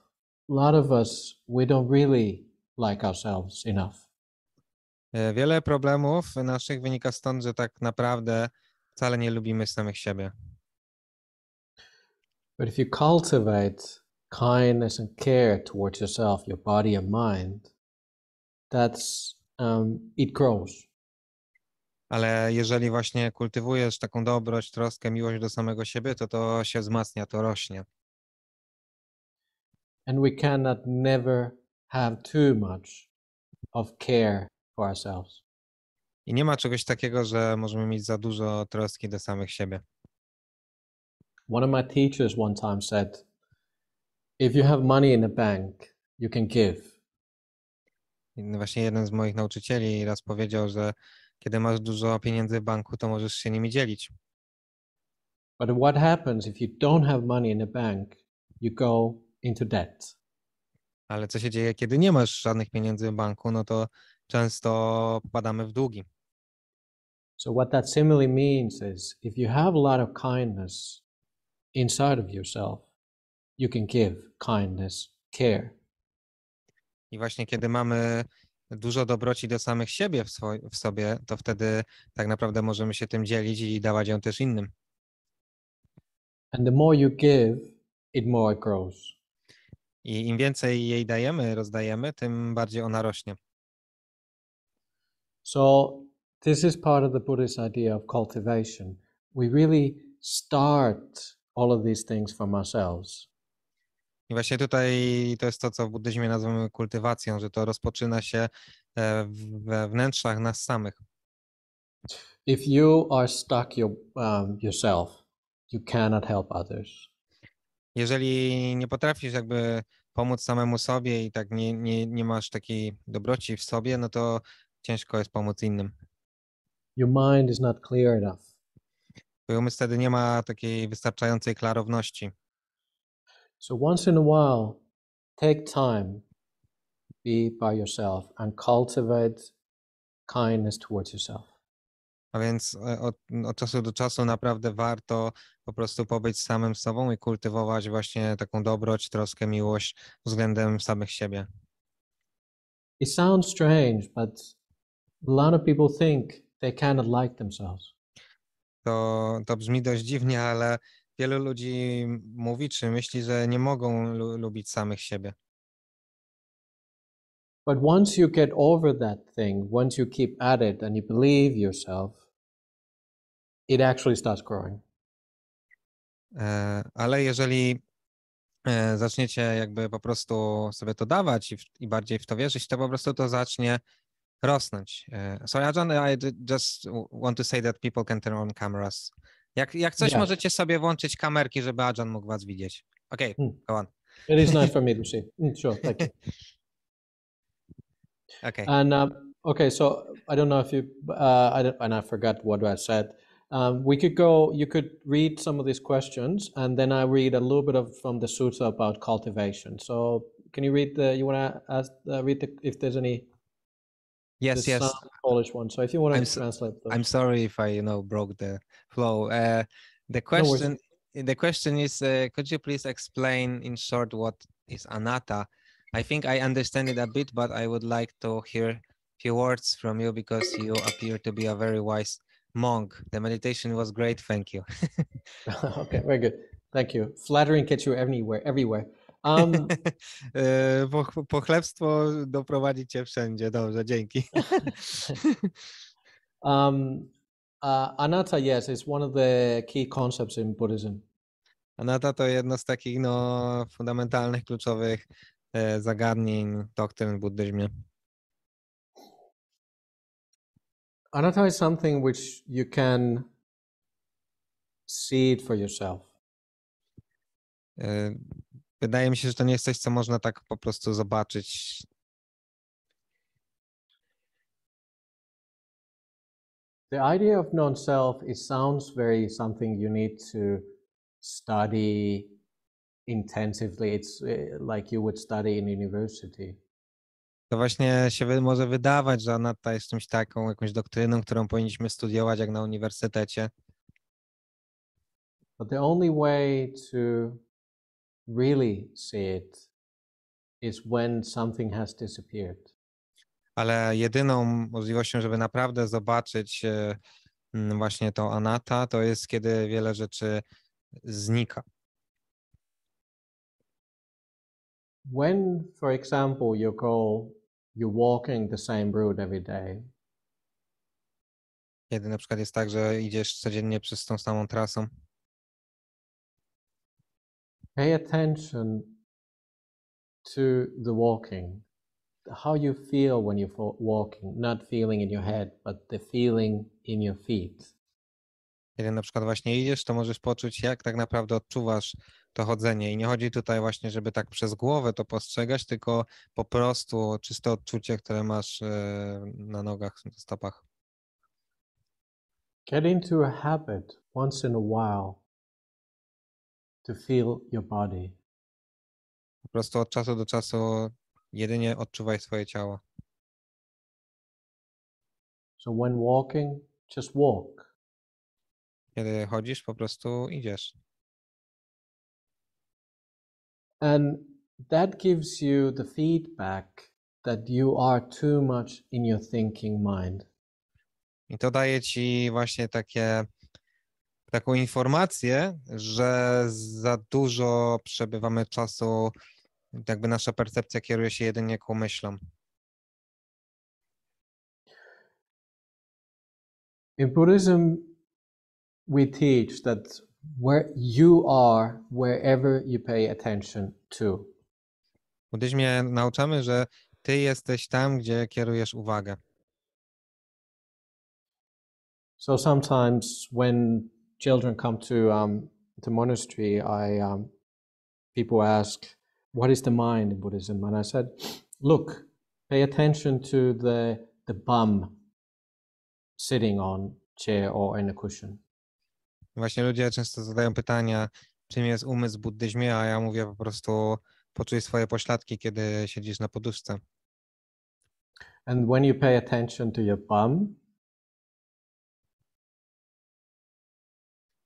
a lot of us, we don't really like ourselves enough. Wiele problemów naszych wynika stąd, że tak naprawdę wcale nie lubimy samych siebie. But if you cultivate kindness and care towards yourself, your body and mind, that's it grows. Ale jeżeli właśnie kultywujesz taką dobroć, troskę, miłość do samego siebie, to się wzmacnia, to rośnie. And we cannot never have too much of care for ourselves. I nie ma czegoś takiego, że możemy mieć za dużo troski do samych siebie. One of my teachers one time said, if you have money in the bank, you can give. I właśnie jeden z moich nauczycieli raz powiedział, że kiedy masz dużo pieniędzy w banku, to możesz się nimi dzielić. But what happens if you don't have money in the bank? You go into debt. Ale co się dzieje, kiedy nie masz żadnych pieniędzy w banku, no to często popadamy w długi. So what that simply means is if you have a lot of kindness inside of yourself, you can give kindness, care. I właśnie kiedy mamy dużo dobroci do samych siebie w sobie, to wtedy tak naprawdę możemy się tym dzielić i dawać ją też innym. And the more you give, it more it grows. I im więcej jej dajemy, rozdajemy, tym bardziej ona rośnie. So this is part of the Buddhist idea of cultivation. We really start all of these things from ourselves. I właśnie tutaj to jest to, co w buddyzmie nazywamy kultywacją, że to rozpoczyna się we wnętrzach nas samych. If you are stuck yourself, you cannot help others. Jeżeli nie potrafisz jakby pomóc samemu sobie i tak nie masz takiej dobroci w sobie, no to ciężko jest pomóc innym. Your mind is not clear enough. Twój umysł wtedy nie ma takiej wystarczającej klarowności. So once in a while, take time, be by yourself and cultivate kindness towards yourself. A więc od czasu do czasu naprawdę warto po prostu pobyć samym sobą i kultywować właśnie taką dobroć, troskę, miłość względem samych siebie. It sounds strange, but a lot of people think they cannot like themselves. To brzmi dość dziwnie, ale wielu ludzi mówi czy myśli, że nie mogą lubić samych siebie. But once you get over that thing, once you keep at it and you believe yourself, it actually starts growing. Ale jeżeli zaczniecie jakby po prostu sobie to dawać i bardziej w to wierzyć, to po prostu to zacznie rosnąć. Sorry, Ajahn, just want to say that people can turn on cameras. Jak coś, możecie sobie włączyć kamerki, żeby Ajahn mógł was widzieć. Okay, go on. It is nice for me to see. Sure, thank you. Okay. And okay, so I don't know if you, I forgot what I said. You could read some of these questions, and then I read a little bit from the sutta about cultivation. So can you read you want to read if there's any? Yes. Polish one. So if you want to translate those. I'm sorry if I, broke the flow. The question is, could you please explain in short what is anatta? I think I understand it a bit, but I would like to hear a few words from you because you appear to be a very wise monk. The meditation was great. Thank you. Okay, very good. Thank you. Flattering gets you everywhere. Pochlebstwo doprowadzi cię wszędzie. Dobrze, dzięki. Anatta, yes, is one of the key concepts in Buddhism. Anatta to jedno z takich fundamentalnych, kluczowych zagadnień doktryn w buddyzmie. Anatta is something which you can see it for yourself. Wydaje mi się, że to nie jest coś, co można tak po prostu zobaczyć. The idea of non-self, it sounds very something you need to study intensively. It's like you would study in university. To właśnie się może wydawać, że anatta jest czymś taką, jakąś doktryną, którą powinniśmy studiować jak na uniwersytecie. But the only way to really see it is when something has disappeared. Ale jedyną możliwością, żeby naprawdę zobaczyć właśnie tą anatta, to jest, kiedy wiele rzeczy znika. When, for example, you're walking the same route every day. Kiedy na przykład jest tak, że idziesz codziennie przez tą samą trasą. Pay attention to the walking. How you feel when you're walking, not feeling in your head, but the feeling in your feet. Kiedy na przykład właśnie idziesz, to możesz poczuć, jak tak naprawdę odczuwasz to chodzenie. I nie chodzi tutaj właśnie, żeby tak przez głowę to postrzegać, tylko po prostu czyste odczucie, które masz na nogach, na stopach. Get into a habit once in a while to feel your body. Po prostu od czasu do czasu jedynie odczuwaj swoje ciało. So when walking, just walk. Kiedy chodzisz, po prostu idziesz. And that gives you the feedback that you are too much in your thinking mind. I to daje ci właśnie taką informację, że za dużo przebywamy czasu, jakby nasza percepcja kieruje się jedynie ku myślom. In Buddhism, we teach that where you are, wherever you pay attention to. W buddyzmie nauczamy, że ty jesteś tam, gdzie kierujesz uwagę. So sometimes when children come to monastery, people ask, "What is the mind in Buddhism?" And I said, "Look, pay attention to the bum sitting on chair or in a cushion." Właśnie ludzie często zadają pytania, czym jest umysł w buddyzmie, a ja mówię po prostu poczuj swoje pośladki, kiedy siedzisz na poduszce. And when you pay attention to your bum,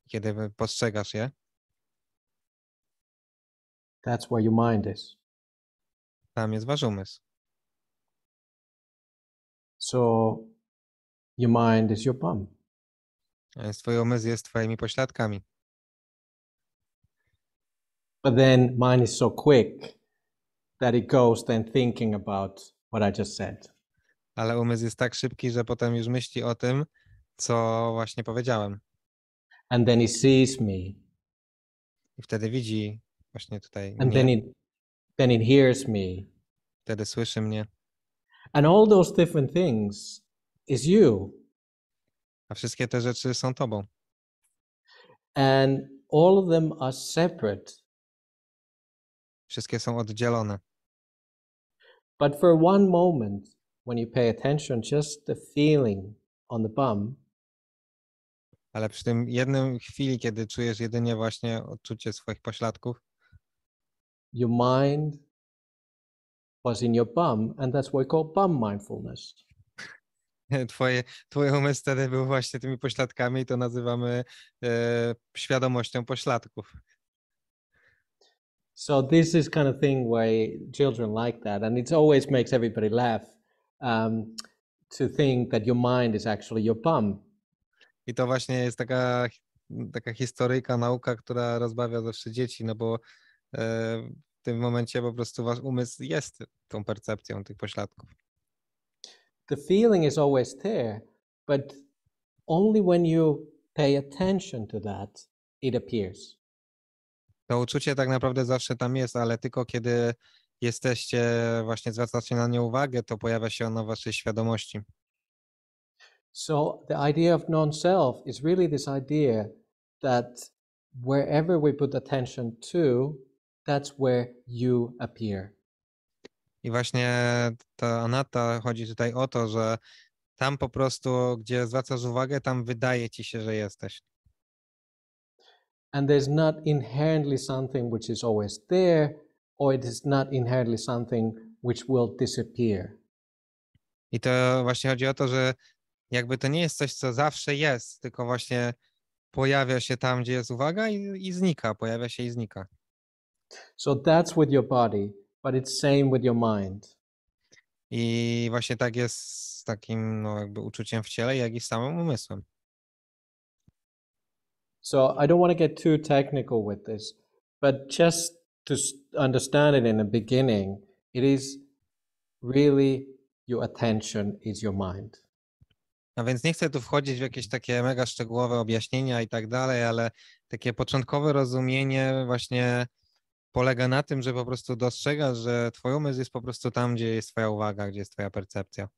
kiedy postrzegasz je, that's where your mind is. tam jest wasz umysł. So your mind is your bum. A więc twój umysł jest twoimi pośladkami. But then mine is so quick that it goes then thinking about what I just said. Ale umysł jest tak szybki, że potem już myśli o tym, co właśnie powiedziałem. And then it sees me. I wtedy widzi właśnie tutaj And mnie. then it hears me. Wtedy słyszy mnie. And all those different things is you. A wszystkie te rzeczy są tobą. And all of them are separate. Wszystkie są oddzielone. But for one moment, when you pay attention, just the feeling on the bum, Ale przy tym jednym chwili, kiedy czujesz jedynie właśnie odczucie swoich pośladków, your mind was in your bum, and that's what we call bum mindfulness. twój umysł wtedy był właśnie tymi pośladkami i to nazywamy świadomością pośladków. So this is kind of thing where children like that, and it always makes everybody laugh to think that your mind is actually your bum. I to właśnie jest taka historyjka, nauka, która rozbawia zawsze dzieci, no bo w tym momencie po prostu wasz umysł jest tą percepcją tych pośladków. The feeling is always there, but only when you pay attention to that, it appears. To uczucie tak naprawdę zawsze tam jest, ale tylko kiedy właśnie zwracacie na nie uwagę, to pojawia się ono w waszej świadomości. So the idea of non-self is really this idea that wherever we put attention to, that's where you appear. I właśnie ta anatta chodzi tutaj o to, że tam po prostu, gdzie zwracasz uwagę, tam wydaje ci się, że jesteś. And there's not inherently something which is always there, or it is not inherently something which will disappear. I to właśnie chodzi o to, że jakby to nie jest coś, co zawsze jest, tylko właśnie pojawia się tam, gdzie jest uwaga i znika, pojawia się i znika. So that's with your body, but it's same with your mind. I właśnie tak jest z takim jakby uczuciem w ciele, jak i z samym umysłem. So I don't want to get too technical with this, but just to understand it in the beginning, it is really your attention is your mind. A więc nie chcę tu wchodzić w jakieś takie mega szczegółowe objaśnienia i tak dalej, ale takie początkowe rozumienie właśnie polega na tym, że po prostu dostrzegasz, że twój umysł jest po prostu tam, gdzie jest twoja uwaga, gdzie jest twoja percepcja.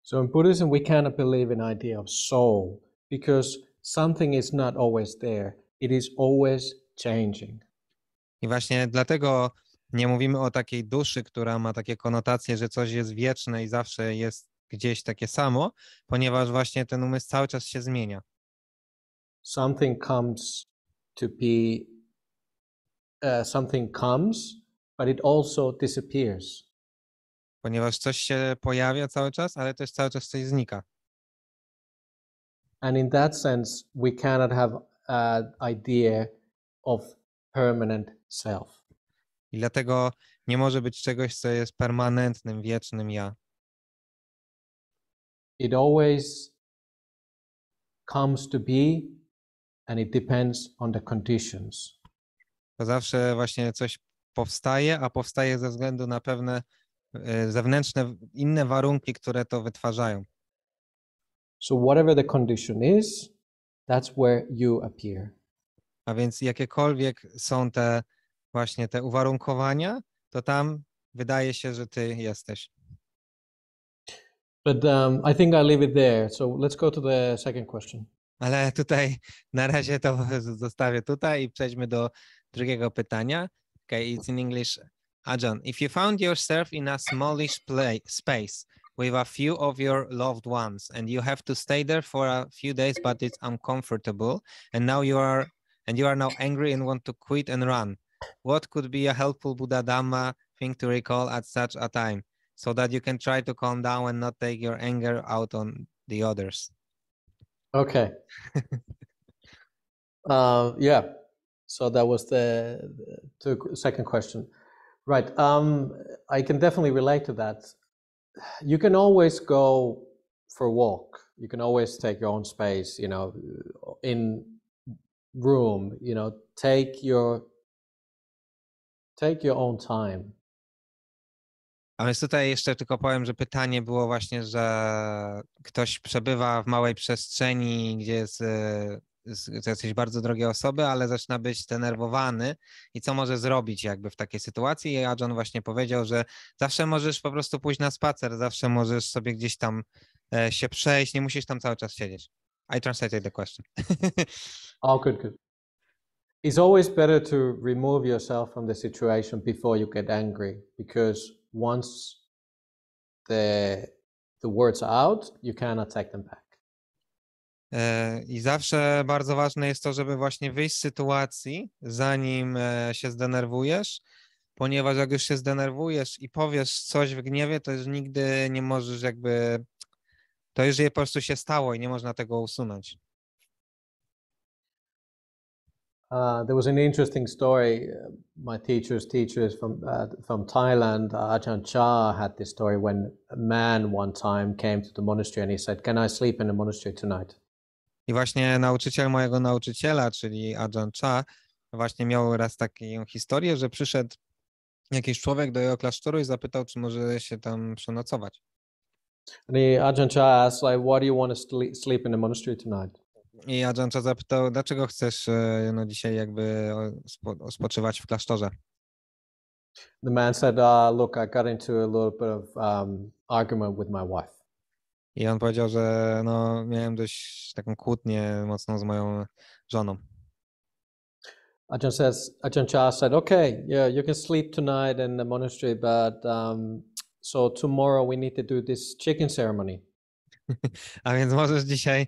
So in Buddhism, we cannot believe in the idea of soul because something is not always there. It is always changing. I właśnie dlatego nie mówimy o takiej duszy, która ma takie konotacje, że coś jest wieczne i zawsze jest gdzieś takie samo, ponieważ właśnie ten umysł cały czas się zmienia. Something comes to be, something comes, but it also disappears. Ponieważ coś się pojawia cały czas, ale też cały czas coś znika. And in that sense, we cannot have an idea of permanent self. I dlatego nie może być czegoś, co jest permanentnym, wiecznym ja. It always comes to be, and it depends on the conditions. To zawsze właśnie coś powstaje, a powstaje ze względu na pewne zewnętrzne, inne warunki, które to wytwarzają. So whatever the condition is, that's where you appear. A więc jakiekolwiek są te uwarunkowania, to tam wydaje się, że ty jesteś. But I think I'll leave it there. So let's go to the second question. Ale tutaj na razie to zostawię tutaj i przejdźmy do drugiego pytania. Okay, it's in English. Ajahn, if you found yourself in a smallish space with a few of your loved ones and you have to stay there for a few days but it's uncomfortable and you are now angry and want to quit and run, what could be a helpful Buddha Dhamma thing to recall at such a time so that you can try to calm down and not take your anger out on the others? Okay. Yeah. So that was the second question. Right. I can definitely relate to that. You can always go for a walk. You can always take your own space, in room, take your own time. A więc tutaj jeszcze tylko powiem, że pytanie było właśnie, że ktoś przebywa w małej przestrzeni, gdzie jest to jesteś bardzo drogie osoby, ale zaczyna być zdenerwowany i co może zrobić jakby w takiej sytuacji. I Ajahn właśnie powiedział, że zawsze możesz po prostu pójść na spacer, zawsze możesz sobie gdzieś tam się przejść, nie musisz tam cały czas siedzieć. I translated the question. Oh, good. It's always better to remove yourself from the situation before you get angry, because once the words are out, you cannot take them back. I zawsze bardzo ważne jest to, żeby właśnie wyjść z sytuacji, zanim się zdenerwujesz, ponieważ jak już się zdenerwujesz i powiesz coś w gniewie, to już nigdy nie możesz jakby, to już po prostu się stało i nie można tego usunąć. There was an interesting story. My teacher's teachers from Thailand, Ajahn Chah, had this story when a man one time came to the monastery and he said, "Can I sleep in the monastery tonight?" I właśnie nauczyciel mojego nauczyciela, czyli Ajahn Chah, właśnie miał raz taką historię, że przyszedł jakiś człowiek do jego klasztoru i zapytał, czy może się tam przenocować. And Ajahn Chah asked, like, "Why do you want to sleep in the monastery tonight?" I Ajahn Chah zapytał, dlaczego chcesz dzisiaj jakby spoczywać w klasztorze? The man said, "Look, I got into a little bit of argument with my wife." I on powiedział, że no, miałem dość taką kłótnię mocną z moją żoną. Ajahn Chah said, "Okay, yeah, you can sleep tonight in the monastery, but so tomorrow we need to do this chicken ceremony." A więc możesz dzisiaj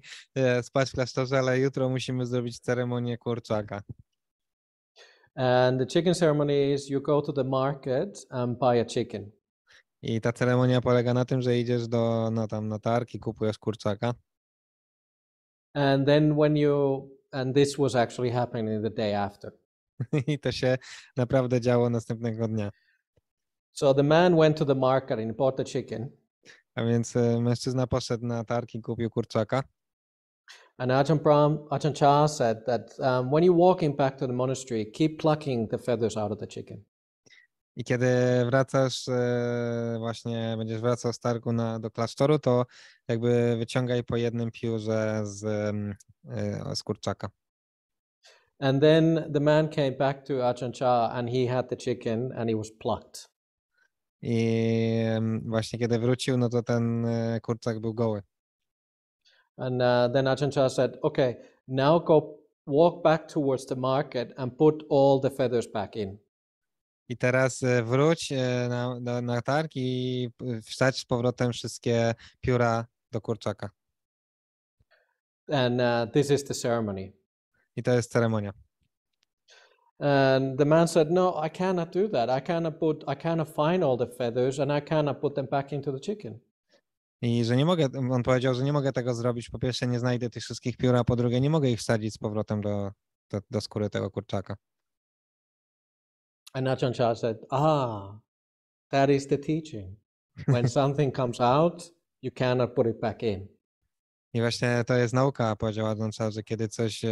spać w klasztorze, ale jutro musimy zrobić ceremonię kurczaka. And the chicken ceremony is you go to the market and buy a chicken. I ta ceremonia polega na tym, że idziesz na targ i kupujesz kurczaka. And then and this was actually happening the day after. I to się naprawdę działo następnego dnia. So the man went to the market and bought the chicken. A więc mężczyzna poszedł na targ i kupił kurczaka. And Ajahn Chah said that when you're walking back to the monastery, keep plucking the feathers out of the chicken. I kiedy wracasz, będziesz wracał z targu do klasztoru, to jakby wyciągaj po jednym piórze z kurczaka. And then the man came back to Ajahn Chah and he had the chicken and he was plucked. I właśnie kiedy wrócił, no to ten kurczak był goły. And then Ajahn Chah said, "Okay, now go walk back towards the market and put all the feathers back in." I teraz wróć na targ i wsadź z powrotem wszystkie pióra do kurczaka. And this is the ceremony. I to jest ceremonia. And the man said, "No, I cannot do that. I cannot find all the feathers and I cannot put them back into the chicken." I że nie mogę, on powiedział, że nie mogę tego zrobić. Po pierwsze nie znajdę tych wszystkich piór, a po drugie nie mogę ich wsadzić z powrotem do skóry tego kurczaka. And Ajahn Chah said, that is the teaching. When something comes out, you cannot put it back in. I właśnie to jest nauka, powiedział Ajahn Chah, że kiedy coś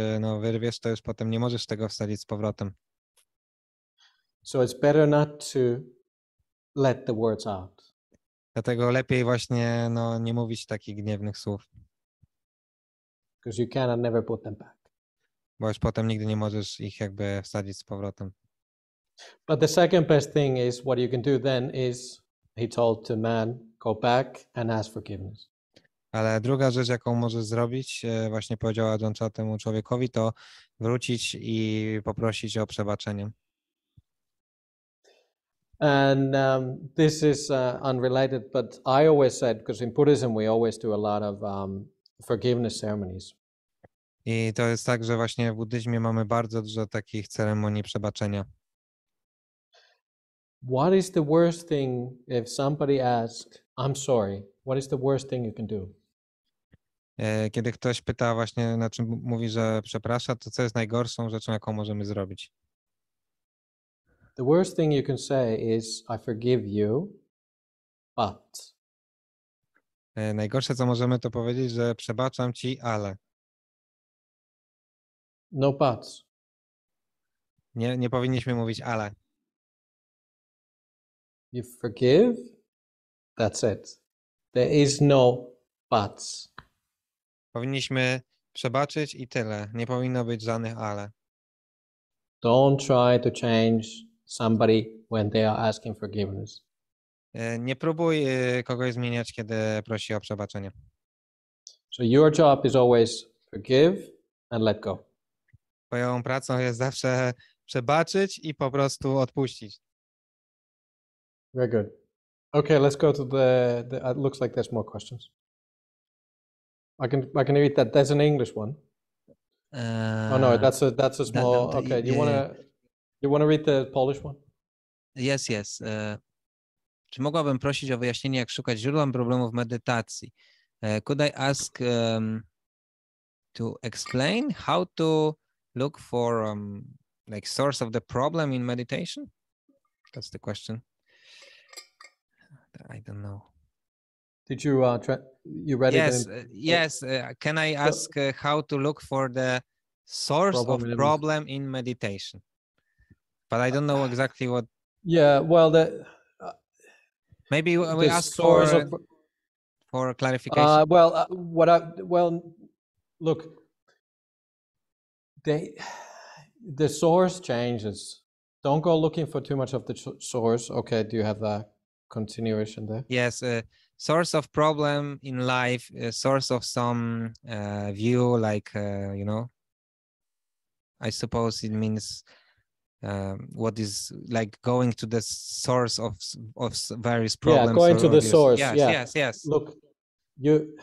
wyrwiesz, to już potem nie możesz tego wsadzić z powrotem. So it's better not to let the words out. Dlatego lepiej właśnie nie mówić takich gniewnych słów. Because you cannot never put them back. Bo już potem nigdy nie możesz ich jakby wsadzić z powrotem. But the second best thing is what you can do then is, he told the man, go back and ask forgiveness. Ale druga rzecz, jaką możesz zrobić, właśnie powiedział Ajahn Chah temu człowiekowi, to wrócić i poprosić o przebaczenie. And this is unrelated, but I always said, because in Buddhism we always do a lot of forgiveness ceremonies. I to jest tak, że właśnie w buddyzmie mamy bardzo dużo takich ceremonii przebaczenia. What is the worst thing if somebody asks, "I'm sorry"? What is the worst thing you can do? Kiedy ktoś pyta właśnie, na czym mówi, że przeprasza, to co jest najgorszą rzeczą, jaką możemy zrobić? The worst thing you can say is, "I forgive you, but." Najgorsze, co możemy, to powiedzieć, że przebaczam ci, ale. No buts. Nie powinniśmy mówić ale. You forgive, that's it. There is no buts. Powinniśmy Przebaczyć i tyle. Nie powinno być żadnych ale. Don't try to change somebody when they are asking forgiveness. Nie próbuj kogoś zmieniać, kiedy prosi o przebaczenie. So your job is always forgive and let go. Twoją pracą jest zawsze przebaczyć i po prostu odpuścić. Very good. Okay, let's go to the it looks like there's more questions. I can read that. There's an English one. Oh no, that's a small. Okay, you wanna read the Polish one? Yes. Czy mogłabym prosić o wyjaśnienie, jak szukać źródła problemów medytacji? Could I ask to explain how to look for like source of the problem in meditation? That's the question. I don't know. Did you you read Yes, it? Yes. Can I ask how to look for the source of problem in meditation? But I don't know exactly what. Yeah, well, maybe we ask for clarification. Look, the source changes. Don't go looking for too much of the source. Okay, do you have that continuation there? Yes, source of problem in life, source of some view, like I suppose it means what is like going to the source of various problems. Yeah, going to the source. Yes. Look, you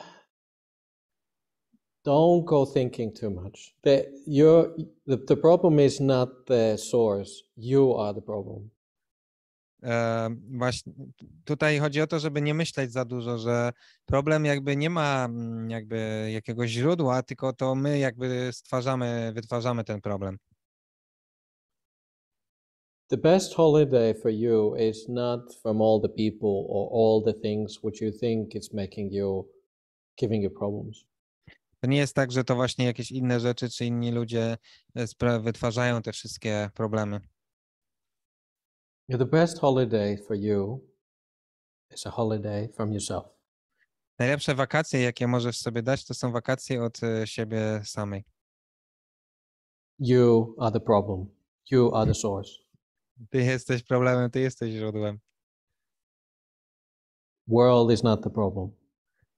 don't go thinking too much. The problem is not the source. You are the problem. Właśnie tutaj chodzi o to, żeby nie myśleć za dużo, że problem jakby nie ma jakby jakiegoś źródła, tylko to my jakby wytwarzamy ten problem. The best holiday for you is not from all the people or all the things which you think is giving you problems. To nie jest tak, że to właśnie jakieś inne rzeczy czy inni ludzie wytwarzają te wszystkie problemy. The best holiday for you is a holiday from yourself. Najlepsze wakacje, jakie możesz sobie dać, to są wakacje od siebie samej. You are the problem. You are the source. Ty jesteś problemem, ty jesteś źródłem. World is not the problem.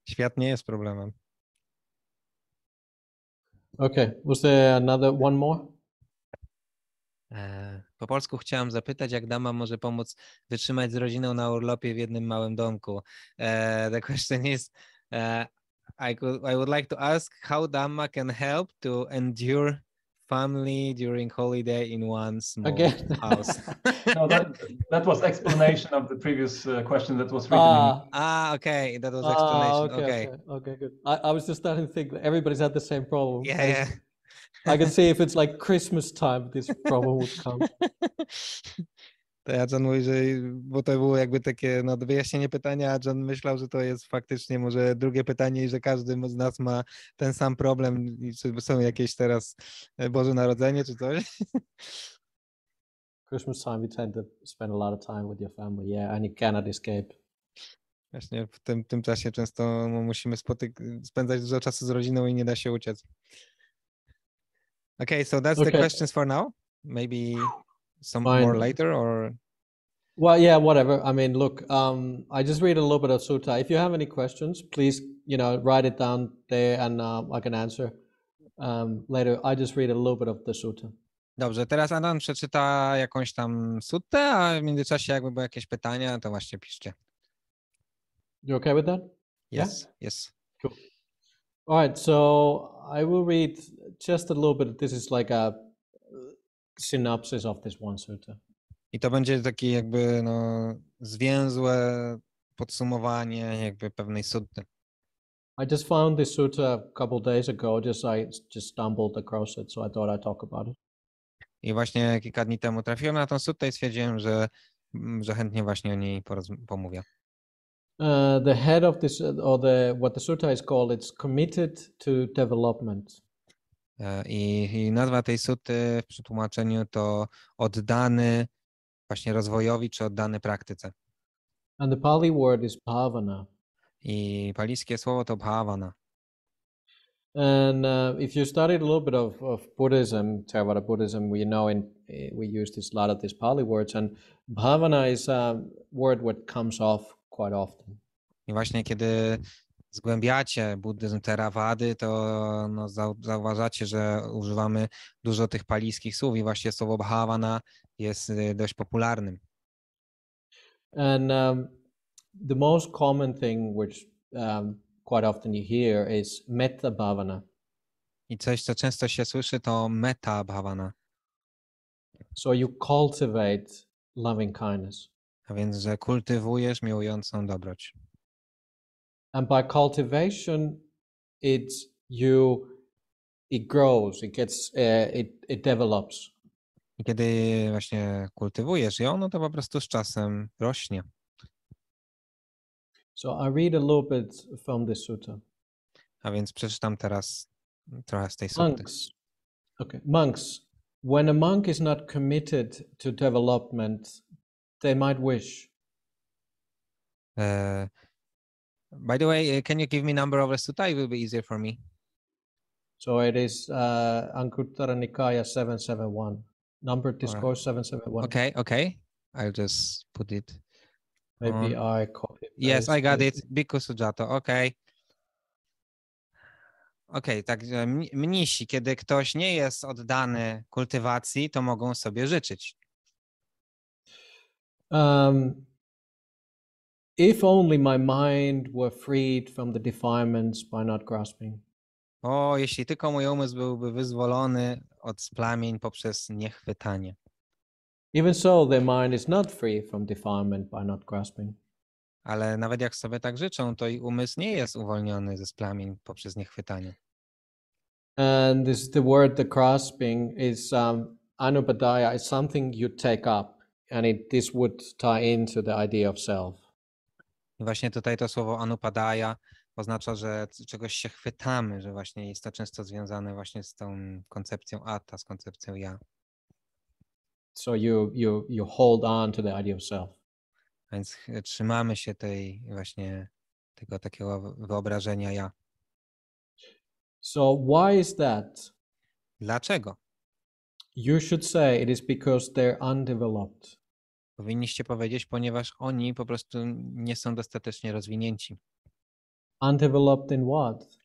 Świat nie jest problemem. Okay, was there one more? Po polsku chciałam zapytać, jak Dhamma może pomóc wytrzymać z rodziną na urlopie w jednym małym domku. The question is, I would like to ask how Dhamma can help to endure family during holiday in one small house. No, that was explanation of the previous question that was written. Okay, that was explanation. Okay, good. I was just starting to think that everybody's had the same problem. Yeah. I can see if it's like Christmas time, this problem would come. To Ajahn mówi, że bo to było jakby takie wyjaśnienie pytania, Ajahn myślał, że to jest faktycznie może drugie pytanie i że każdy z nas ma ten sam problem i czy są jakieś teraz Boże Narodzenie czy coś. Christmas time you tend to spend a lot of time with your family, and you cannot escape. Właśnie w tym czasie często musimy spędzać dużo czasu z rodziną i nie da się uciec. Okay, so that's the questions for now. Maybe some more later or... Well, yeah, whatever. I mean, look, I just read a little bit of sutta. If you have any questions, please, write it down there and I can answer later. I just read a little bit of the sutta. Dobrze, teraz Ajahn przeczyta jakąś tam suttę, a w międzyczasie jakby były jakieś pytania, to właśnie piszcie. You okay with that? Yes. Cool. All right, so I will read just a little bit. This is like a synopsis of this one sutta. I to będzie takie jakby zwięzłe podsumowanie jakby pewnej sutty. I just found this sutta a couple days ago. I just stumbled across it, so I thought I'd talk about it. I właśnie kilka dni temu trafiłem na tą suttę i stwierdziłem, że chętnie właśnie o niej pomówię. The head of this, what the sutta is called, it's committed to development. I nazwa tej sutty w przetłumaczeniu to oddany właśnie rozwojowi czy oddany praktyce. And the Pali word is bhavana. I palijskie słowo to bhavana. And if you studied a little bit of Buddhism, Theravada Buddhism, we know we use a lot of these Pali words, and bhavana is a word what comes off quite often. I właśnie kiedy zgłębiacie buddyzm Theravady, to no, zauważacie, że używamy dużo tych palijskich słów i właśnie słowo bhavana jest dość popularnym. And the most common thing which quite often you hear is metta bhavana. I coś, co często się słyszy, to metta bhavana. So you cultivate loving kindness. A więc, że kultywujesz miłującą dobroć. And by cultivation, it grows, it develops. I kiedy właśnie kultywujesz ją, no to po prostu z czasem rośnie. So I read a little bit from this sutta. A więc przeczytam teraz trochę z tej sutty. Monks, when a monk is not committed to development, they might wish. By the way, can you give me number of the sutta? It will be easier for me. So it is Anguttara Nikaya 771. Number discourse 771. Okay. I'll just put it. Maybe I copy. Yes, I got it. Bhikkhu Sujato. Okay, także mnisi, kiedy ktoś nie jest oddany kultywacji, to mogą sobie życzyć. If only my mind were freed from the defilements by not grasping. O, jeśli tylko mój umysł byłby wyzwolony od splamień poprzez niechwytanie. Even so, their mind is not free from defilement by not grasping. Ale nawet jak sobie tak życzą, to i umysł nie jest uwolniony ze splamień poprzez niechwytanie. And this the word the grasping is anupadaya is something you take up, and this would tie into the idea of self. I właśnie tutaj to słowo anupadaya oznacza, że czegoś się chwytamy, że właśnie jest to często związane właśnie z tą koncepcją atta, z koncepcją ja. So you hold on to the idea of self. Więc trzymamy się tego takiego wyobrażenia ja. So why is that? Dlaczego? You should say it is because they're undeveloped. Powinniście powiedzieć, ponieważ oni po prostu nie są dostatecznie rozwinięci. Undeveloped in what?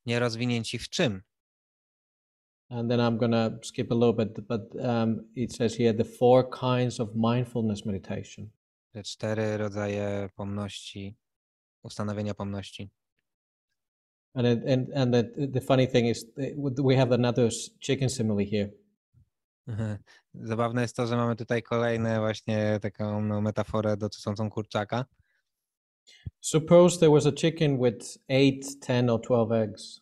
Nierozwinięci w czym? And then I'm gonna skip a little bit, but it says here the 4 kinds of mindfulness meditation. Te 4 rodzaje pomności, ustanowienia pomności. And the funny thing is, we have another chicken simile here. Zabawne jest to, że mamy tutaj kolejne właśnie taką metaforę dotyczącą kurczaka. Suppose there was a chicken with 8, 10 or 12 eggs.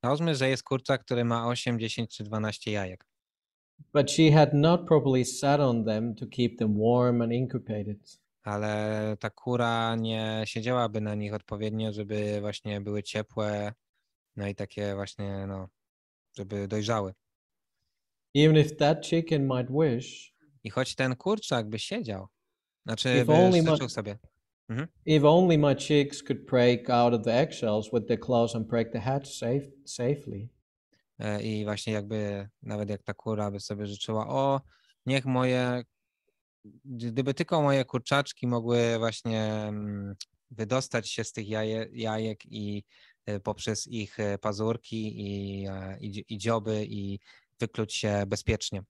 Załóżmy, że jest kurczak, który ma 8, 10 czy 12 jajek. But she had not properly sat on them to keep them warm and incubated. Ale ta kura nie siedziałaby na nich odpowiednio, żeby właśnie były ciepłe, no i takie właśnie, żeby dojrzały. Even if that chicken might wish. I choć ten kurczak by siedział, znaczy by życzył sobie. If only my chicks could break out of the eggshells with their claws and break the hatch safely. I właśnie nawet jak ta kura by sobie życzyła, niech gdyby tylko moje kurczaczki mogły właśnie wydostać się z tych jajek i poprzez ich pazurki i dzioby i wykluć się bezpiecznie.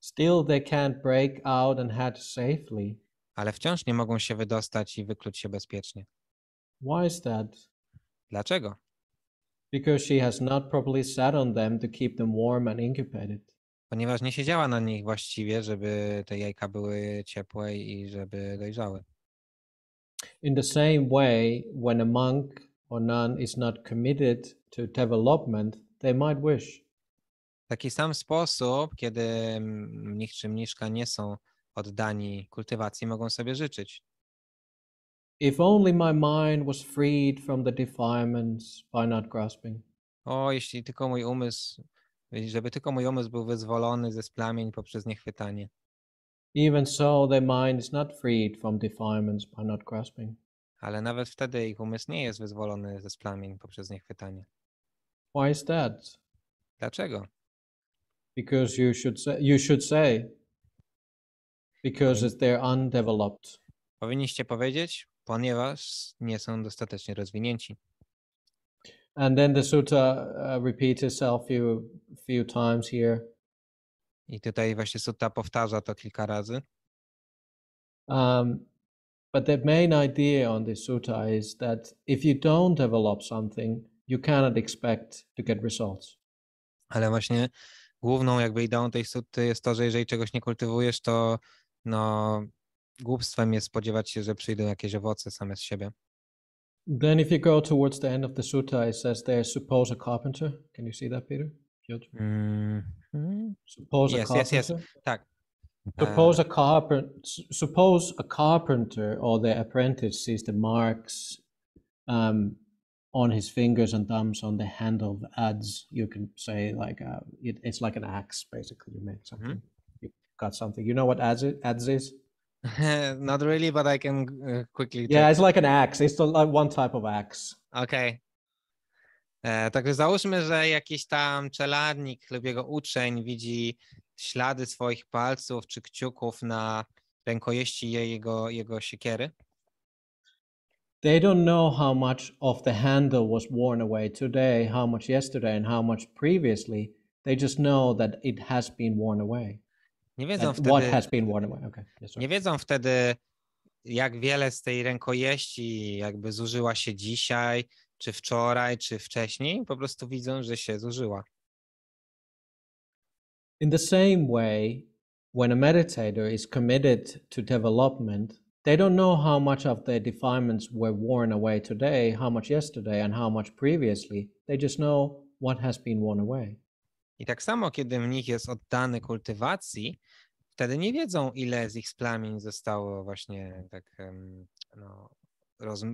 Still they can't break out and hatch safely. Ale wciąż nie mogą się wydostać i wykluć się bezpiecznie. Why is that? Dlaczego? Because she has not properly sat on them to keep them warm and incubated. Ponieważ nie siedziała na nich właściwie, żeby te jajka były ciepłe i żeby dojrzały. In the same way, when a monk or nun is not committed to development, they might wish. W taki sam sposób, kiedy mnich czy mniszka nie są oddani kultywacji, mogą sobie życzyć. If only my mind was freed from the defilements by not grasping. Jeśli tylko mój umysł, żeby tylko mój umysł był wyzwolony ze splamień poprzez niechwytanie. Even so, their mind is not freed from defilements by not grasping. Ale nawet wtedy ich umysł nie jest wyzwolony ze splamień poprzez niechwytanie. Why is that? Dlaczego? Because you should say because they're undeveloped. Powinniście powiedzieć, ponieważ nie są dostatecznie rozwinięci. And then the sutta repeats itself few times here. I tutaj właśnie sutta powtarza to kilka razy. But the main idea on this sutta is that if you don't develop something, you cannot expect to get results. Ale właśnie główną jakby ideą tej sutty jest to, że jeżeli czegoś nie kultywujesz, to no głupstwem jest spodziewać się, że przyjdą jakieś owoce same z siebie. Then if you go towards the end of the sutta, it says there, suppose a carpenter. Can you see that, Peter? Suppose a carpenter. Yes. Tak. Suppose a carpenter or the apprentice sees the marks on his fingers and thumbs on the handle of adze. You can say like it's like an axe, basically. You make something. You got something. You know what adze is? Not really, but I can quickly. Yeah, it's like an axe. It's like one type of axe. Okay. Także załóżmy, że jakiś tam czeladnik lub jego uczeń widzi ślady swoich palców czy kciuków na rękojeści jego siekiery. They don't know how much of the handle was worn away today, how much yesterday, and how much previously. They just know that it has been worn away. Nie wiedzą wtedy, what has been worn away. Okay. Yes, nie wiedzą wtedy, jak wiele z tej rękojeści jakby zużyła się dzisiaj, czy wczoraj, czy wcześniej. Po prostu widzą, że się zużyła. In the same way, when a meditator is committed to development, they don't know how much of their defilements were worn away today, how much yesterday, and how much previously. They just know what has been worn away. I tak samo, kiedy mnich jest oddany kultywacji, wtedy nie wiedzą, ile z ich splamień zostało właśnie tak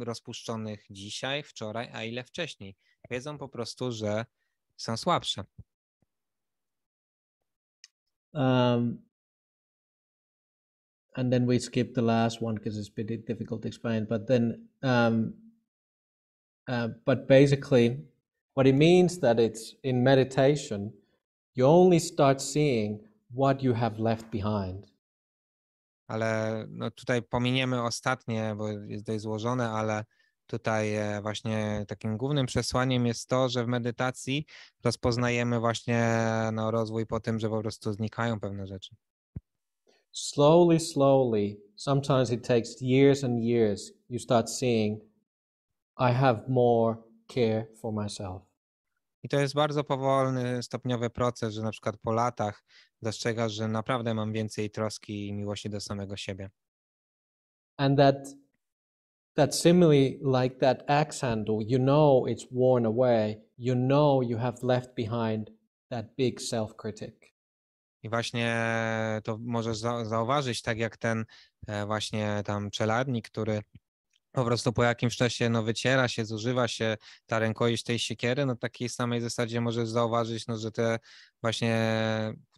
rozpuszczonych dzisiaj, wczoraj, a ile wcześniej. Wiedzą po prostu, że są słabsze. And then we skip the last one because it's pretty difficult to explain. But then, but basically, what it means that it's in meditation, you only start seeing what you have left behind. Ale no tutaj pominiemy ostatnie, bo jest dość złożone, ale tutaj właśnie takim głównym przesłaniem jest to, że w medytacji rozpoznajemy właśnie rozwój po tym, że po prostu znikają pewne rzeczy. Slowly, sometimes it takes years and years, you start seeing, I have more care for myself. I to jest bardzo powolny, stopniowy proces, że na przykład po latach dostrzegasz, że naprawdę mam więcej troski i miłości do samego siebie. And that similarly, like that axe handle, you know it's worn away, you know you have left behind that big self-critic. I właśnie to możesz zauważyć, tak jak ten właśnie tam czeladnik, który po prostu po jakimś czasie wyciera się, zużywa się ta rękojeść tej siekiery, na takiej samej zasadzie możesz zauważyć, że te właśnie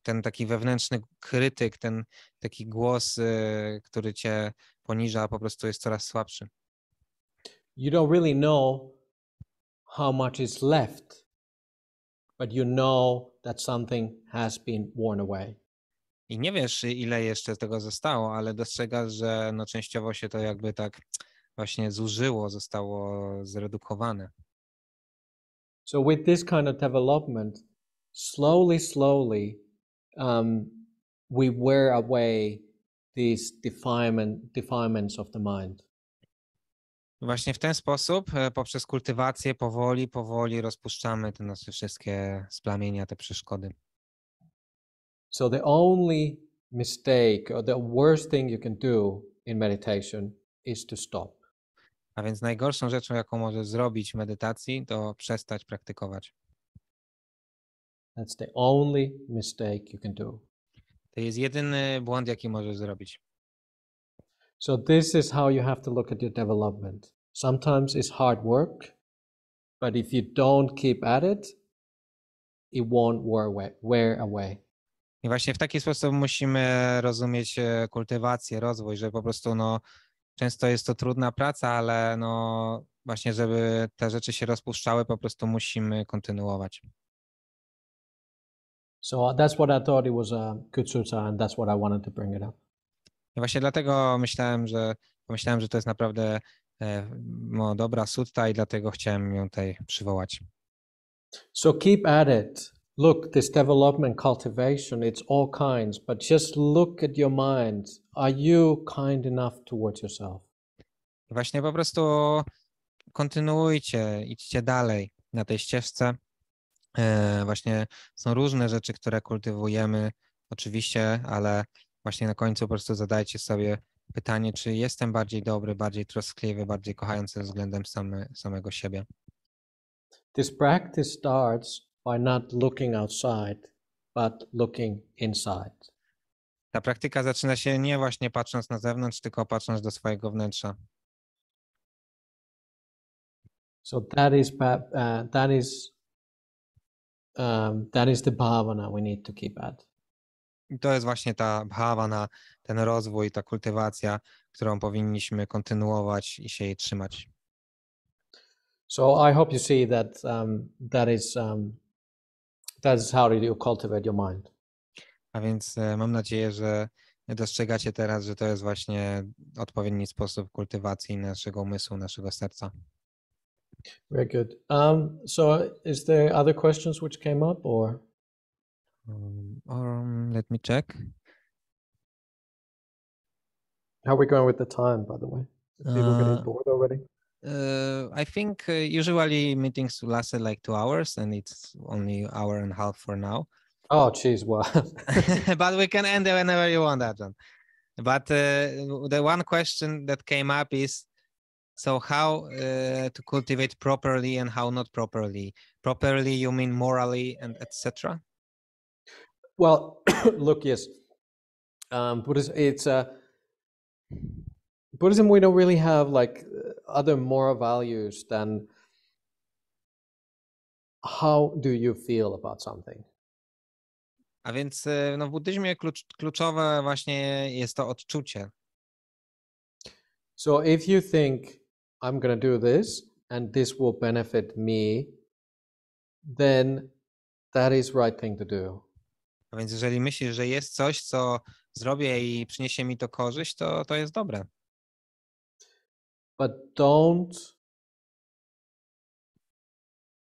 ten taki wewnętrzny krytyk, ten taki głos, który cię poniża, po prostu jest coraz słabszy. You don't really know how much is left, but you know that something has been worn away. I nie wiesz, ile jeszcze z tego zostało, ale dostrzegasz, że częściowo się to jakby tak właśnie zużyło, zostało zredukowane. So with this kind of development, slowly, we wear away these defilements of the mind. Właśnie w ten sposób, poprzez kultywację, powoli rozpuszczamy te nasze wszystkie splamienia, te przeszkody. So the only mistake or the worst thing you can do in meditation is to stop. A więc najgorszą rzeczą, jaką możesz zrobić w medytacji, to przestać praktykować. That's the only mistake you can do. To jest jedyny błąd, jaki możesz zrobić. So this is how you have to look at your development. Sometimes it's hard work, but if you don't keep at it, it won't wear away. I właśnie w taki sposób musimy rozumieć kultywację, rozwój, że po prostu często jest to trudna praca, ale właśnie żeby te rzeczy się rozpuszczały, po prostu musimy kontynuować. So that's what I thought it was a good sutta, and that's what I wanted to bring it up. I właśnie dlatego pomyślałem, że to jest naprawdę dobra sutta i dlatego chciałem ją tutaj przywołać. So keep at it. Look, this development, cultivation, it's all kinds, but just look at your mind. Are you kind enough towards yourself? I właśnie po prostu kontynuujcie, idźcie dalej na tej ścieżce. Właśnie są różne rzeczy, które kultywujemy, oczywiście, ale właśnie na końcu po prostu zadajcie sobie pytanie, czy jestem bardziej dobry, bardziej troskliwy, bardziej kochający względem samego siebie. This practice starts by not looking outside, but looking inside. Ta praktyka zaczyna się nie właśnie patrząc na zewnątrz, tylko patrząc do swojego wnętrza. So that is the bhavana we need to keep at. I to jest właśnie ta bhavana, ten rozwój, ta kultywacja, którą powinniśmy kontynuować i się jej trzymać. So I hope you see that that is how you cultivate your mind. A więc mam nadzieję, że dostrzegacie teraz, że to jest właśnie odpowiedni sposób kultywacji naszego umysłu, naszego serca. Very good. So is there other questions which came up, or? Let me check. How are we going with the time, by the way? Are people getting bored already? I think usually meetings lasted like 2 hours, and it's only an hour and a half for now. Oh, geez, wow. But we can end it whenever you want, Ajahn. But the one question that came up is, so how to cultivate properly and how not properly? Properly, you mean morally and etc.? Well, look, yes. Buddhism, we don't really have like other moral values than how do you feel about something. A więc no, w buddyzmie kluczowe właśnie jest to odczucie. So if you think I'm going to do this and this will benefit me, then that is right thing to do. A więc jeżeli myślisz, że jest coś, co zrobię i przyniesie mi to korzyść, to jest dobre. But don't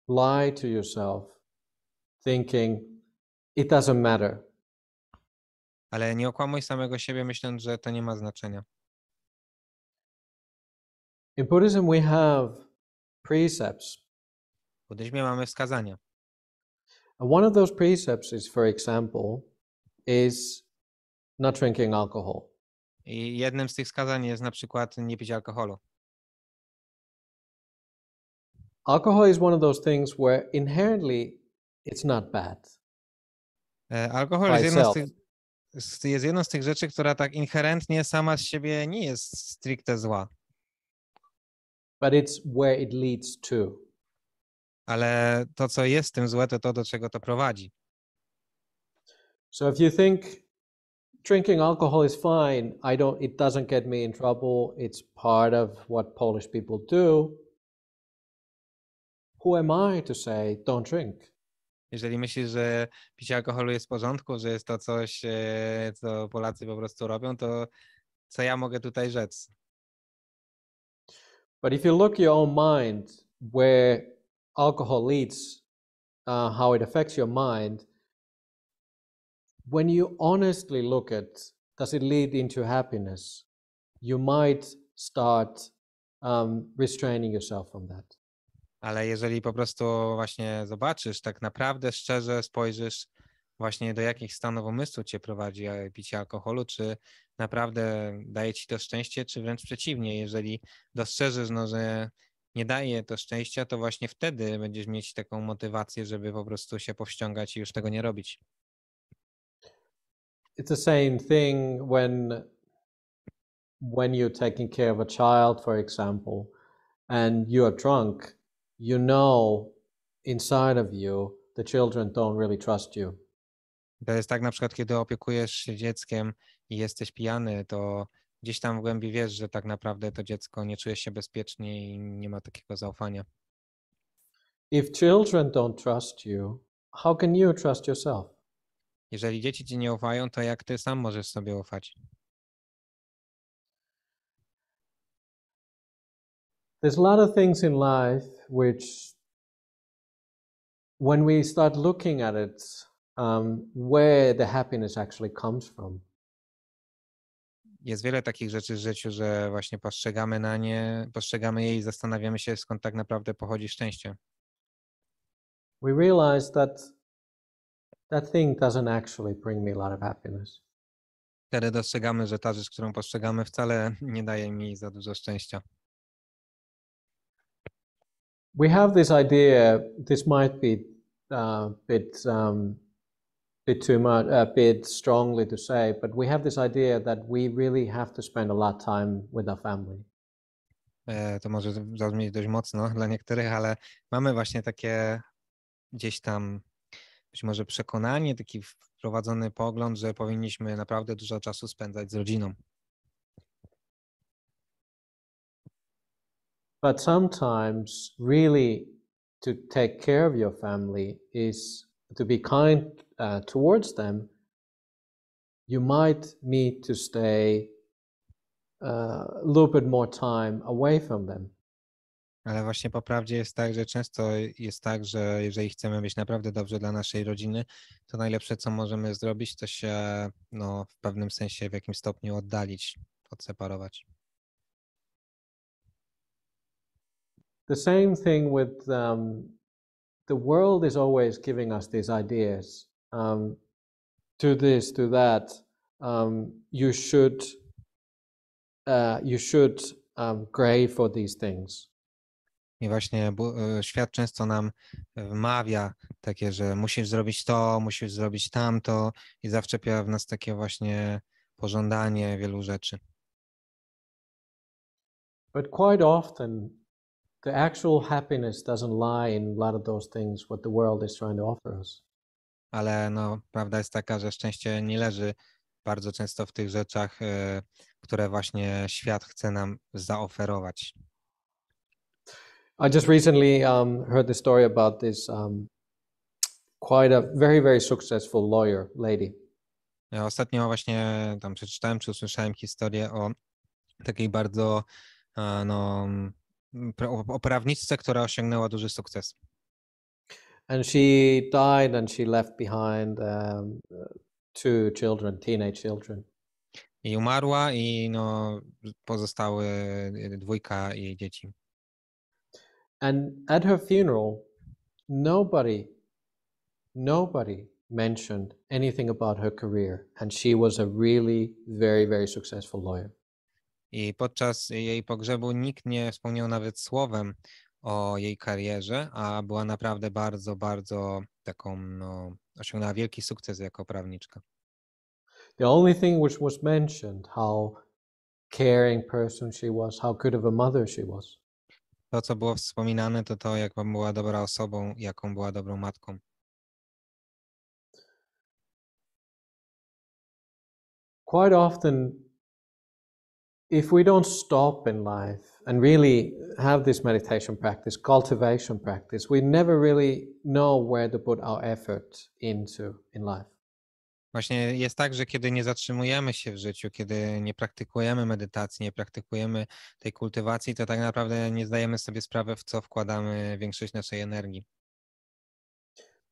lie to yourself thinking it doesn't matter. Ale nie okłamuj samego siebie, myśląc, że to nie ma znaczenia. In Buddhism we have precepts. W buddyzmie mamy wskazania. And one of those precepts is, for example, is not drinking alcohol. I jednym z tych wskazań jest na przykład nie pić alkoholu. Alcohol is one of those things where inherently it's not bad. Alkohol jest jedną z tych rzeczy, która tak inherentnie sama z siebie nie jest stricte zła. But it's where it leads to. Ale to, co jest tym złe, to do czego to prowadzi. So if you think drinking alcohol is fine, it doesn't get me in trouble, it's part of what Polish people do, who am I to say don't drink? Jeżeli myślisz, że picie alkoholu jest w porządku, że jest to coś, co Polacy po prostu robią, to co ja mogę tutaj rzec? But if you look your own mind, where alcohol leads, how it affects your mind, when you honestly look at, does it lead into happiness? You might start restraining yourself from that. Ale jeżeli po prostu właśnie zobaczysz, tak naprawdę szczerze spojrzysz właśnie do jakich stanów umysłu cię prowadzi picie alkoholu, czy naprawdę daje ci to szczęście, czy wręcz przeciwnie, jeżeli dostrzeżysz, że nie daje to szczęścia, to właśnie wtedy będziesz mieć taką motywację, żeby po prostu się powściągać i już tego nie robić. It's the same thing when you're taking care of a child, for example, and you are drunk, you know inside of you the children don't really trust you. To jest tak na przykład, kiedy opiekujesz się dzieckiem i jesteś pijany, to gdzieś tam w głębi wiesz, że tak naprawdę to dziecko nie czuje się bezpiecznie i nie ma takiego zaufania. If children don't trust you, how can you trust yourself? Jeżeli dzieci ci nie ufają, to jak ty sam możesz sobie ufać? There's a lot of things in life which, when we start looking at it, where the happiness actually comes from. Jest wiele takich rzeczy w życiu, że właśnie postrzegamy je i zastanawiamy się, skąd tak naprawdę pochodzi szczęście. We realize that thing doesn't actually bring me a lot of happiness. Wtedy dostrzegamy, że ta rzecz, którą postrzegamy, wcale nie daje mi za dużo szczęścia. We have this idea, this might be bit too much, a bit strongly to say, but we have this idea that we really have to spend a lot of time with our family. To może zabrzmieć dość mocno dla niektórych, ale mamy właśnie takie gdzieś tam być może przekonanie, taki wprowadzony pogląd, że powinniśmy naprawdę dużo czasu spędzać z rodziną. But sometimes really to take care of your family is to be kind towards them. You might need to stay a little bit more time away from them. Ale właśnie po prawdzie jest tak, że często jest tak, że jeżeli chcemy być naprawdę dobrze dla naszej rodziny, to najlepsze, co możemy zrobić, to się w pewnym sensie w jakimś stopniu oddalić, odseparować. The same thing with the world is always giving us these ideas. Do this, do that. You should crave for these things. I właśnie świat często nam wmawia takie, że musisz zrobić to, musisz zrobić tamto i zawczepia w nas takie właśnie pożądanie wielu rzeczy. But quite often the actual happiness doesn't lie in a lot of those things what the world is trying to offer us. Ale prawda jest taka, że szczęście nie leży bardzo często w tych rzeczach, które właśnie świat chce nam zaoferować. I just recently heard the story about this quite a very, very successful lawyer lady. Ja ostatnio właśnie tam przeczytałem, czy usłyszałem historię o takiej bardzo o prawniczce, która osiągnęła duży sukces. And she died and she left behind two children, teenage children. I umarła i pozostały dwójka jej dzieci. And at her funeral, nobody mentioned anything about her career, and she was a really very, very successful lawyer. I podczas jej pogrzebu nikt nie wspomniał nawet słowem o jej karierze, a była naprawdę bardzo, bardzo taką, osiągnęła wielki sukces jako prawniczka. The only thing which was mentioned, how caring person she was, how good of a mother she was. To, co było wspominane, to jaką była dobra osobą, jaką była dobrą matką. Quite often, if we don't stop in life and really have this meditation practice, cultivation practice, we never really know where to put our effort into in life. Właśnie jest tak, że kiedy nie zatrzymujemy się w życiu, kiedy nie praktykujemy medytacji, nie praktykujemy tej kultywacji, to tak naprawdę nie zdajemy sobie sprawy, w co wkładamy większość naszej energii.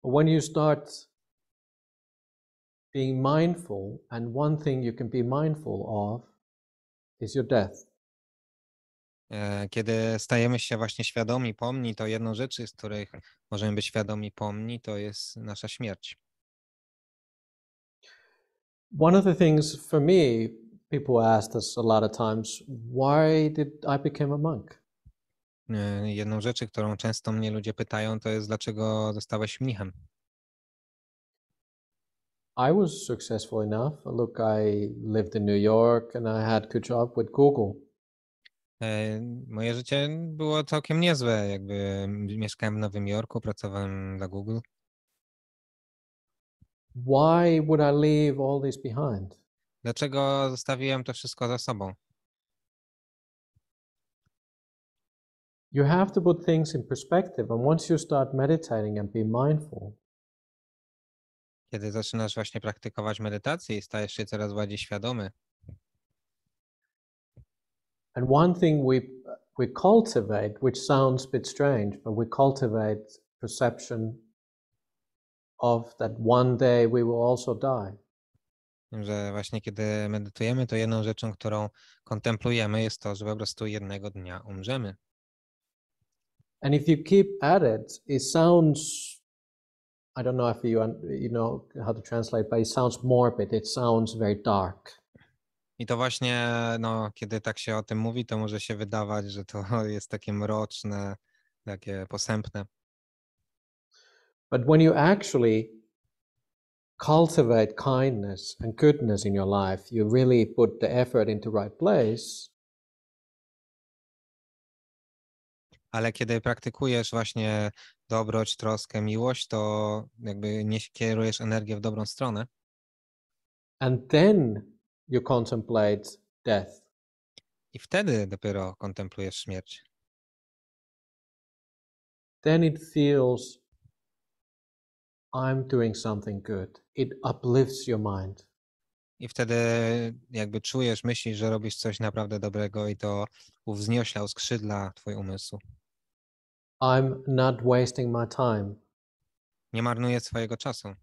But when you start being mindful, and one thing you can be mindful of is your death. Kiedy stajemy się właśnie świadomi, pomni, to jedną rzecz, z których możemy być świadomi, pomni, to jest nasza śmierć. One of the things for me, people asked us a lot of times, why did I become a monk? Jedną rzecz, którą często mnie ludzie pytają, to jest, dlaczego zostałeś mnichem? I was successful enough. Look, I lived in New York and I had a good job with Google. Moje życie było całkiem niezłe, jakby mieszkałem w Nowym Jorku, pracowałem dla Google. Why would I leave all this behind? Dlaczego zostawiłem to wszystko za sobą? You have to put things in perspective, and once you start meditating and be mindful, Kiedy zaczynasz właśnie praktykować medytację i stajesz się coraz bardziej świadomy. and one thing we cultivate, which sounds a bit strange, but we cultivate perception of that one day we will also die. Że właśnie kiedy medytujemy, to jedną rzeczą, którą kontemplujemy, jest to, że po prostu jednego dnia umrzemy. And if you keep at it, it sounds, I don't know if you know how to translate, but it sounds morbid, it sounds very dark. I to właśnie, no, kiedy tak się o tym mówi, to może się wydawać, że to jest takie mroczne, takie posępne. But when you actually cultivate kindness and goodness in your life, you really put the effort into the right place, Ale kiedy praktykujesz właśnie dobroć, troskę, miłość, to jakby nie kierujesz energię w dobrą stronę. and then you contemplate death. I wtedy dopiero kontemplujesz śmierć. Then it feels I'm doing something good. It uplifts your mind. I wtedy jakby czujesz, myślisz, że robisz coś naprawdę dobrego i to uwzniośla, uskrzydla twój umysł. I'm not wasting my time. Nie marnujesz swojego czasu.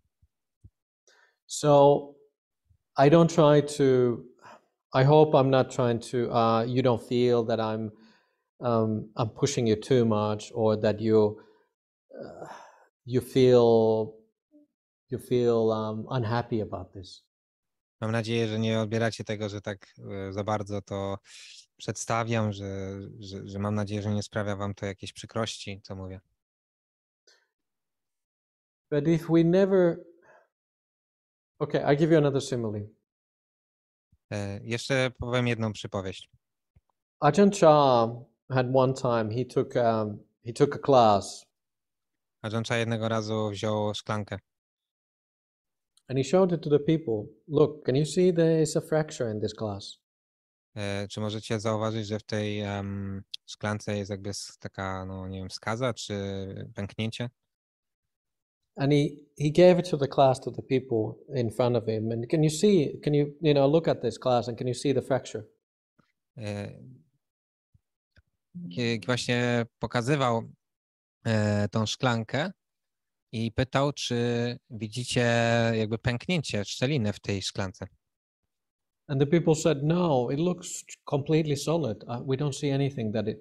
So I don't try to, I hope I'm not trying to, you don't feel that I'm pushing you too much, or that you feel unhappy about this. Mam nadzieję, że nie odbieracie tego, że tak za bardzo to przedstawiam, że mam nadzieję, że nie sprawia wam to jakiejś przykrości, co mówię. But if we never, okay, I give you another simile. Jeszcze powiem jedną przypowieść. Ajahn Brahm had one time, he took a class, Ajahn jednego razu wziął szklankę and he showed it to the people. Look, can you see there is a fracture in this glass? Czy możecie zauważyć, że w tej szklance jest jakby taka, no nie wiem, skaza czy pęknięcie? And he gave it to the class, to the people in front of him. And can you look at this glass and can you see the fracture? Właśnie pokazywał tą szklankę i pytał, czy widzicie jakby pęknięcie, szczelinę w tej szklance. And the people said, no, it looks completely solid. We don't see anything that it...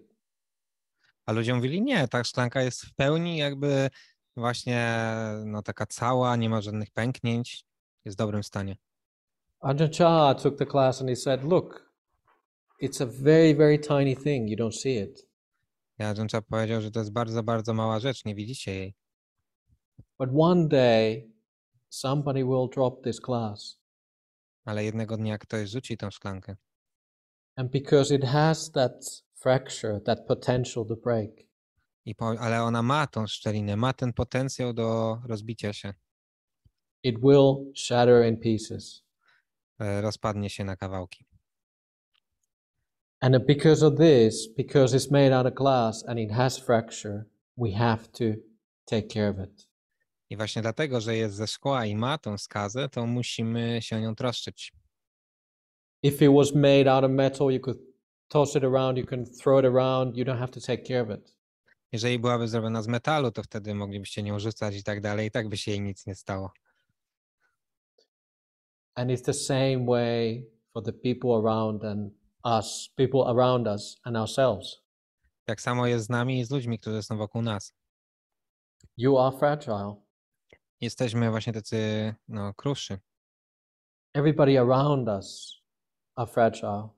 A ludzie mówili, nie, ta szklanka jest w pełni jakby właśnie no taka cała, nie ma żadnych pęknięć, jest w dobrym stanie. Ajahn took the class and he said, look, it's a very, very tiny thing. You don't see it. Ajahn powiedział, że to jest bardzo, bardzo mała rzecz, nie widzicie jej. But one day, somebody will drop this glass. Ale jednego dnia ktoś rzuci tą szklankę. And because it has that fracture, that potential to break, Ale ona ma tą szczelinę, ma ten potencjał do rozbicia się. it will shatter in pieces. Rozpadnie się na kawałki. And because of this, because it's made out of glass and it has fracture, we have to take care of it. I właśnie dlatego, że jest ze szkła i ma tą skazę, to musimy się o nią troszczyć. If it was made out of metal, you could toss it around, you can throw it around, you don't have to take care of it. Jeżeli byłaby zrobiona z metalu, to wtedy moglibyście nią rzucać i tak dalej, i tak by się jej nic nie stało. And it's the same way for the people around us and ourselves. Tak samo jest z nami i z ludźmi, którzy są wokół nas. You are fragile. Jesteśmy właśnie tacy, no, kruszy. Everybody around us are fragile.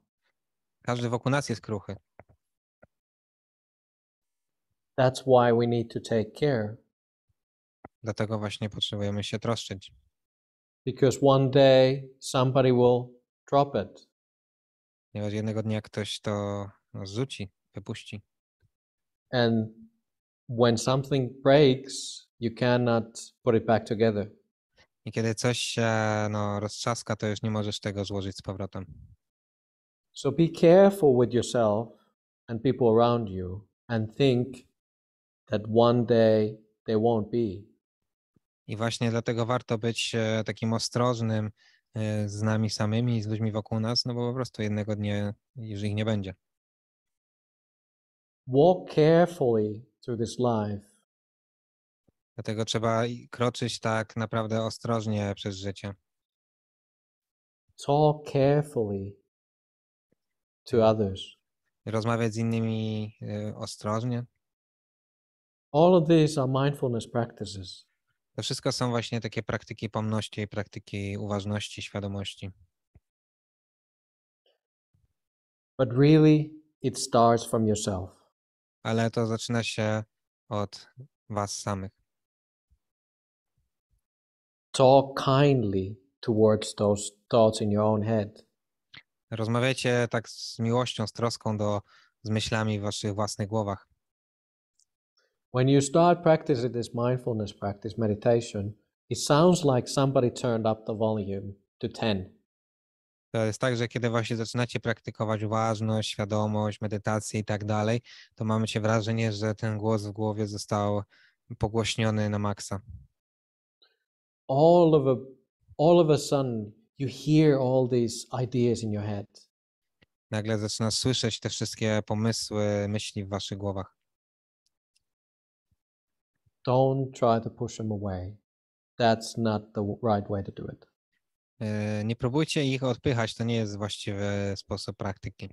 Każdy wokół nas jest kruchy. That's why we need to take care. Dlatego właśnie potrzebujemy się troszczyć. Because one day somebody will drop it. Ponieważ jednego dnia ktoś to zrzuci, wypuści. And when something breaks, you cannot put it back together. I kiedy coś się roztrzaska, to już nie możesz tego złożyć z powrotem. So be careful with yourself and people around you and think that one day there won't be. I właśnie dlatego warto być takim ostrożnym z nami samymi, z ludźmi wokół nas, no bo po prostu jednego dnia już ich nie będzie. Walk carefully through this life. Dlatego trzeba kroczyć tak naprawdę ostrożnie przez życie. Talk carefully to others. Rozmawiać z innymi ostrożnie. All of these are mindfulness practices. To wszystko są właśnie takie praktyki pomności i praktyki uważności, świadomości. But really, it starts from yourself. Ale to zaczyna się od was samych. Talk kindly towards those thoughts in your own head. Rozmawiajcie tak z miłością, z troską z myślami w waszych własnych głowach. When you start practicing this mindfulness practice, meditation, it sounds like somebody turned up the volume to 10. To jest tak, że kiedy właśnie zaczynacie praktykować uważność, świadomość, medytację i tak dalej, to mamy się wrażenie, że ten głos w głowie został pogłośniony na maksa. All of a sudden, you hear all these ideas in your head. Nagle zaczynasz słyszeć te wszystkie pomysły, myśli w waszych głowach. Don't try to push them away. That's not the right way to do it. Nie próbujcie ich odpychać, to nie jest właściwy sposób praktyki.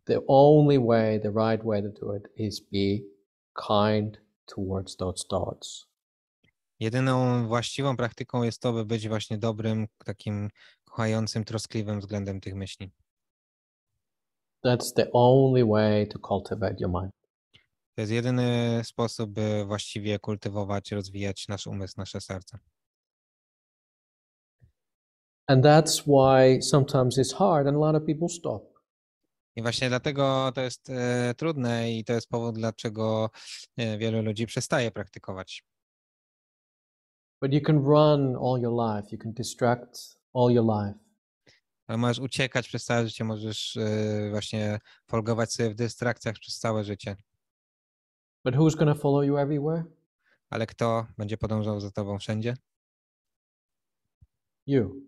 The only way, the right way to do it is be kind towards those thoughts. Jedyną właściwą praktyką jest to, by być właśnie dobrym, takim kochającym, troskliwym względem tych myśli. That's the only way to cultivate your mind. To jest jedyny sposób, by właściwie kultywować, rozwijać nasz umysł, nasze serce. And that's why sometimes it's hard and a lot of people stop. I właśnie dlatego to jest trudne i to jest powód, dlaczego wielu ludzi przestaje praktykować. But you can run all your life. You can distract all your life. Ale możesz uciekać przez całe życie, możesz właśnie folgować sobie w dystrakcjach przez całe życie. But who's going to follow you everywhere? Ale kto będzie podążał za tobą wszędzie? You.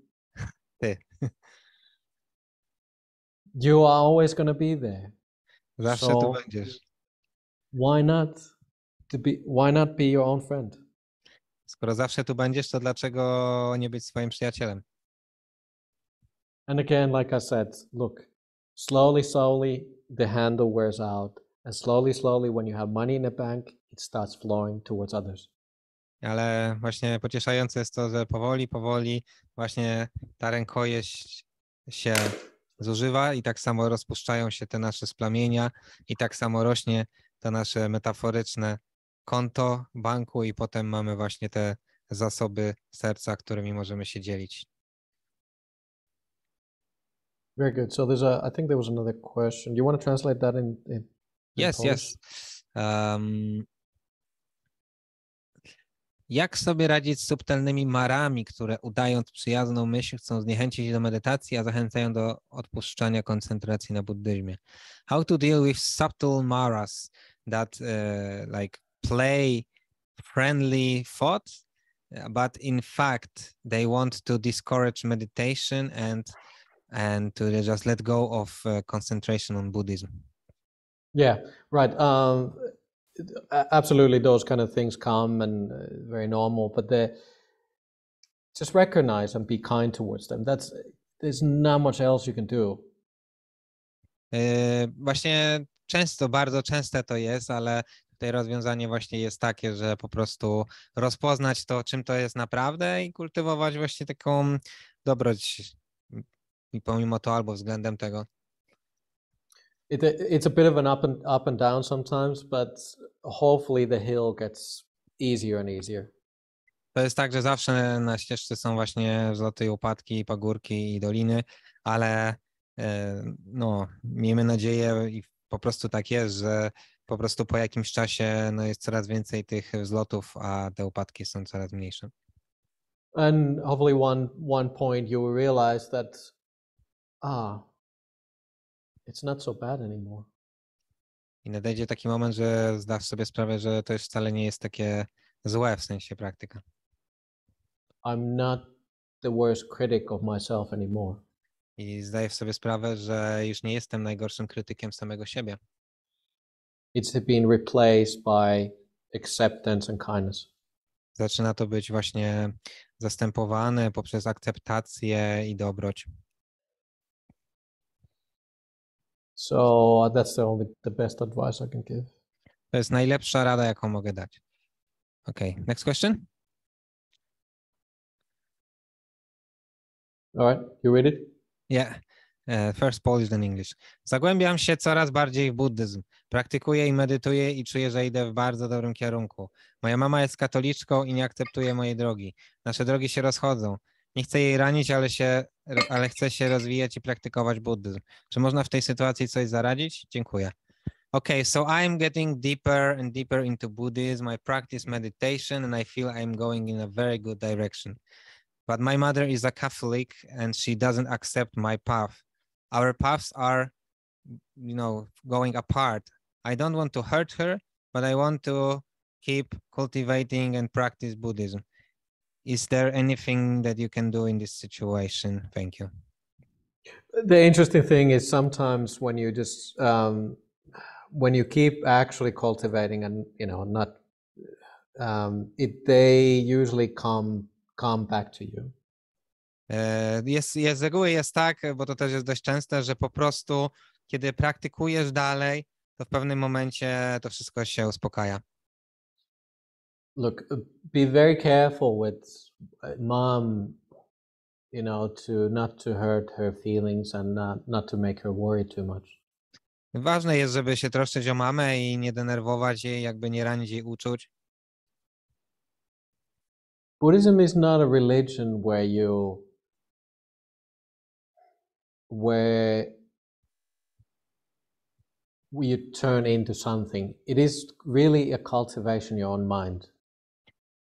Ty. You are always going to be there. Zawsze tu będziesz. Why not be your own friend? Skoro zawsze tu będziesz, to dlaczego nie być swoim przyjacielem? And again, like I said, look, slowly the handle wears out. And slowly when you have money in the bank, it starts flowing towards others. Ale właśnie pocieszające jest to, że powoli właśnie ta rękojeść się zużywa i tak samo rozpuszczają się te nasze splamienia i tak samo rośnie to nasze metaforyczne konto banku i potem mamy właśnie te zasoby serca, którymi możemy się dzielić. Very good. So I think there was another question. Do you want to translate that in Yes. Jak sobie radzić z subtelnymi marami, które udając przyjazną myśl chcą zniechęcić do medytacji, a zachęcają do odpuszczania koncentracji na buddyzmie? How to deal with subtle maras that like play friendly thoughts, but in fact they want to discourage meditation and to just let go of concentration on Buddhism? Yeah, right. Absolutely, those kind of things come and very normal, but just recognize and be kind towards them. There's not much else you can do. Właśnie bardzo częste to jest, ale tutaj rozwiązanie właśnie jest takie, że po prostu rozpoznać to, czym to jest naprawdę i kultywować właśnie taką dobroć i pomimo to albo względem tego. It's a bit of an up and down sometimes, but hopefully the hill gets easier and easier. To jest tak, że zawsze na ścieżce są właśnie wzloty i upadki, pagórki i doliny, ale no, miejmy nadzieję i po prostu tak jest, że po prostu po jakimś czasie no, jest coraz więcej tych wzlotów, a te upadki są coraz mniejsze. And hopefully one point you will realize that, it's not so bad anymore. I nadejdzie taki moment, że zdasz sobie sprawę, że to już wcale nie jest takie złe w sensie praktyka. I'm not the worst critic of myself anymore. I zdajesz sobie sprawę, że już nie jestem najgorszym krytykiem samego siebie. It's been replaced by acceptance and kindness. Zaczyna to być właśnie zastępowane poprzez akceptację i dobroć. So that's the best advice I can give. To jest najlepsza rada, jaką mogę dać. Okay, next question. All right, you read it? Yeah, first Polish then English. Zagłębiam się coraz bardziej w buddyzm. Praktykuję i medytuję i czuję, że idę w bardzo dobrym kierunku. Moja mama jest katoliczką i nie akceptuje mojej drogi. Nasze drogi się rozchodzą. Nie chcę jej ranić, ale chcę się rozwijać i praktykować buddyzm. Czy można w tej sytuacji coś zaradzić? Dziękuję. Okay, so I'm getting deeper and deeper into Buddhism. I practice meditation and I feel I'm going in a very good direction. But my mother is a Catholic and she doesn't accept my path. Our paths are, going apart. I don't want to hurt her, but I want to keep cultivating and practice Buddhism. Is there anything that you can do in this situation? Thank you. The interesting thing is sometimes when you just when you keep actually cultivating and not they usually come back to you. Z reguły jest tak, bo to też jest dość częste, że po prostu kiedy praktykujesz dalej, to w pewnym momencie to wszystko się uspokaja. Look, be very careful with mom, not to hurt her feelings and not to make her worry too much. Ważne jest, żeby się troszczyć o mamę i nie denerwować jej, jakby nie ranić jej uczuć. Buddhism is not a religion where you turn into something. It is really a cultivation of your own mind.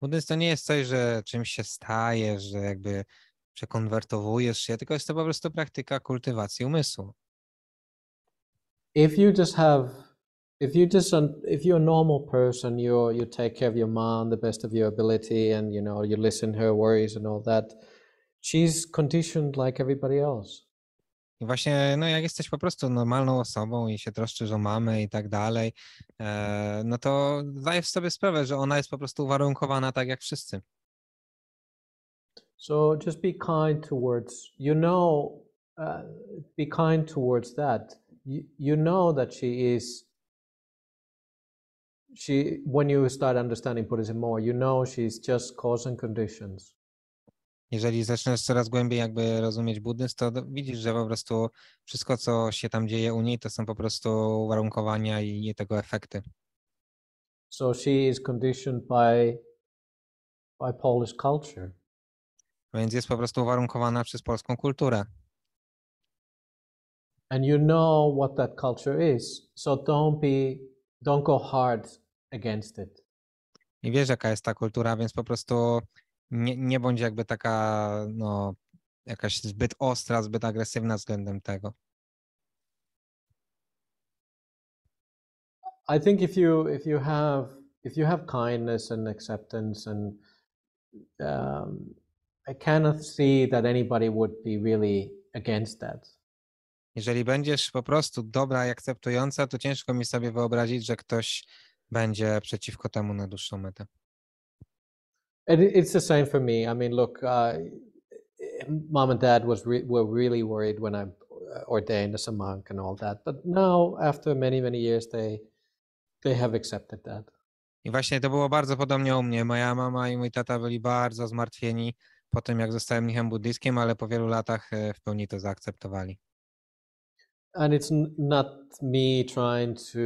Buddyzm to nie jest coś, że czymś się stajesz, że jakby przekonwertowujesz się, tylko jest to po prostu praktyka kultywacji umysłu. If you're a normal person, you take care of your mom the best of your ability, and you listen to her worries and all that. She's conditioned like everybody else. I właśnie, jak jesteś po prostu normalną osobą i się troszczysz o mamę i tak dalej, no to zdajesz sobie sprawę, że ona jest po prostu uwarunkowana tak jak wszyscy. So just be kind towards, be kind towards that. You know that when you start understanding Buddhism more, she's just cause and conditions. Jeżeli zaczynasz coraz głębiej jakby rozumieć buddyzm, to widzisz, że po prostu wszystko, co się tam dzieje u niej, to są po prostu uwarunkowania i tego efekty. So she is conditioned by Polish culture. Więc jest po prostu uwarunkowana przez polską kulturę. And you know what that culture is, so don't go hard against it. I wiesz, jaka jest ta kultura, więc po prostu nie bądź jakby taka, jakaś zbyt ostra, zbyt agresywna względem tego. I think if you have kindness and acceptance, and I cannot see that anybody would be really against that. Jeżeli będziesz po prostu dobra i akceptująca, to ciężko mi sobie wyobrazić, że ktoś będzie przeciwko temu na dłuższą metę. It's the same for me. I mean, look, mom and dad were really worried when I ordained as a monk and all that. But now, after many, many years, they have accepted that. I właśnie to było bardzo podobnie u mnie. Moja mama i mój tata byli bardzo zmartwieni po tym, jak zostałem mnichem buddyjskim, ale po wielu latach w pełni to zaakceptowali. And it's not me trying to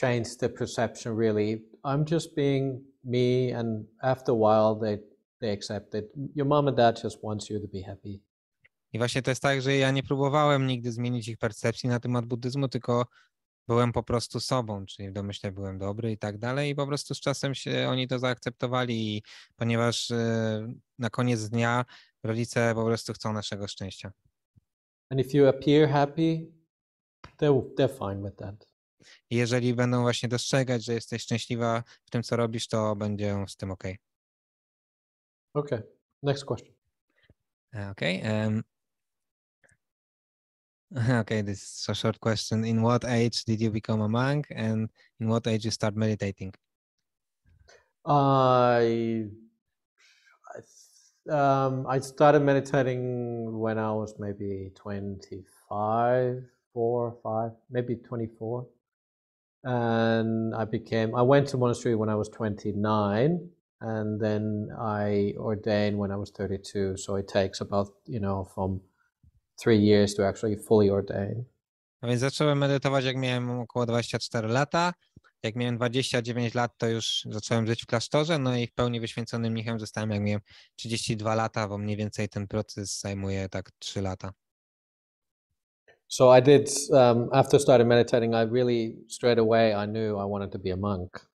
change the perception, really. I'm just being me, and after a while they accept it. Your mom and dad just wants you to be happy. I właśnie to jest tak, że ja nie próbowałem nigdy zmienić ich percepcji na temat buddyzmu, tylko byłem po prostu sobą, czyli w domyśle byłem dobry i tak dalej i po prostu z czasem się oni to zaakceptowali, ponieważ na koniec dnia rodzice po prostu chcą naszego szczęścia. And if you appear happy, they're fine with that. I jeżeli będą właśnie dostrzegać, że jesteś szczęśliwa w tym, co robisz, to będzie z tym okej. Okay, next question. Okay. Okay, this is a short question. In what age did you become a monk, and in what age you start meditating? I started meditating when I was maybe 25, 4, 5, maybe 24. And I went to monastery when I was 29, and then I ordained when I was 32. So it takes about, from 3 years to actually fully ordain. A więc zacząłem medytować, jak miałem około 24 lata. Jak miałem 29 lat, to już zacząłem żyć w klasztorze, no i w pełni wyświęconym mnichem zostałem, jak miałem 32 lata, bo mniej więcej ten proces zajmuje tak 3 lata. So I did, after started meditating, I really straight away I knew I wanted to be a monk.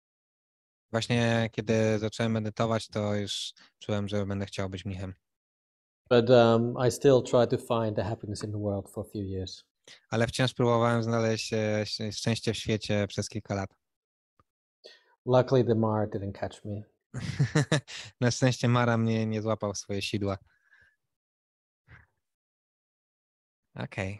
Właśnie kiedy zacząłem medytować, to już czułem, że będę chciał być mnichem. But I still tried to find the happiness in the world for a few years. Ale wciąż próbowałem znaleźć szczęście w świecie przez kilka lat. Luckily, the Mara didn't catch me. Na szczęście Mara mnie nie złapał w swoje sidła. Okay.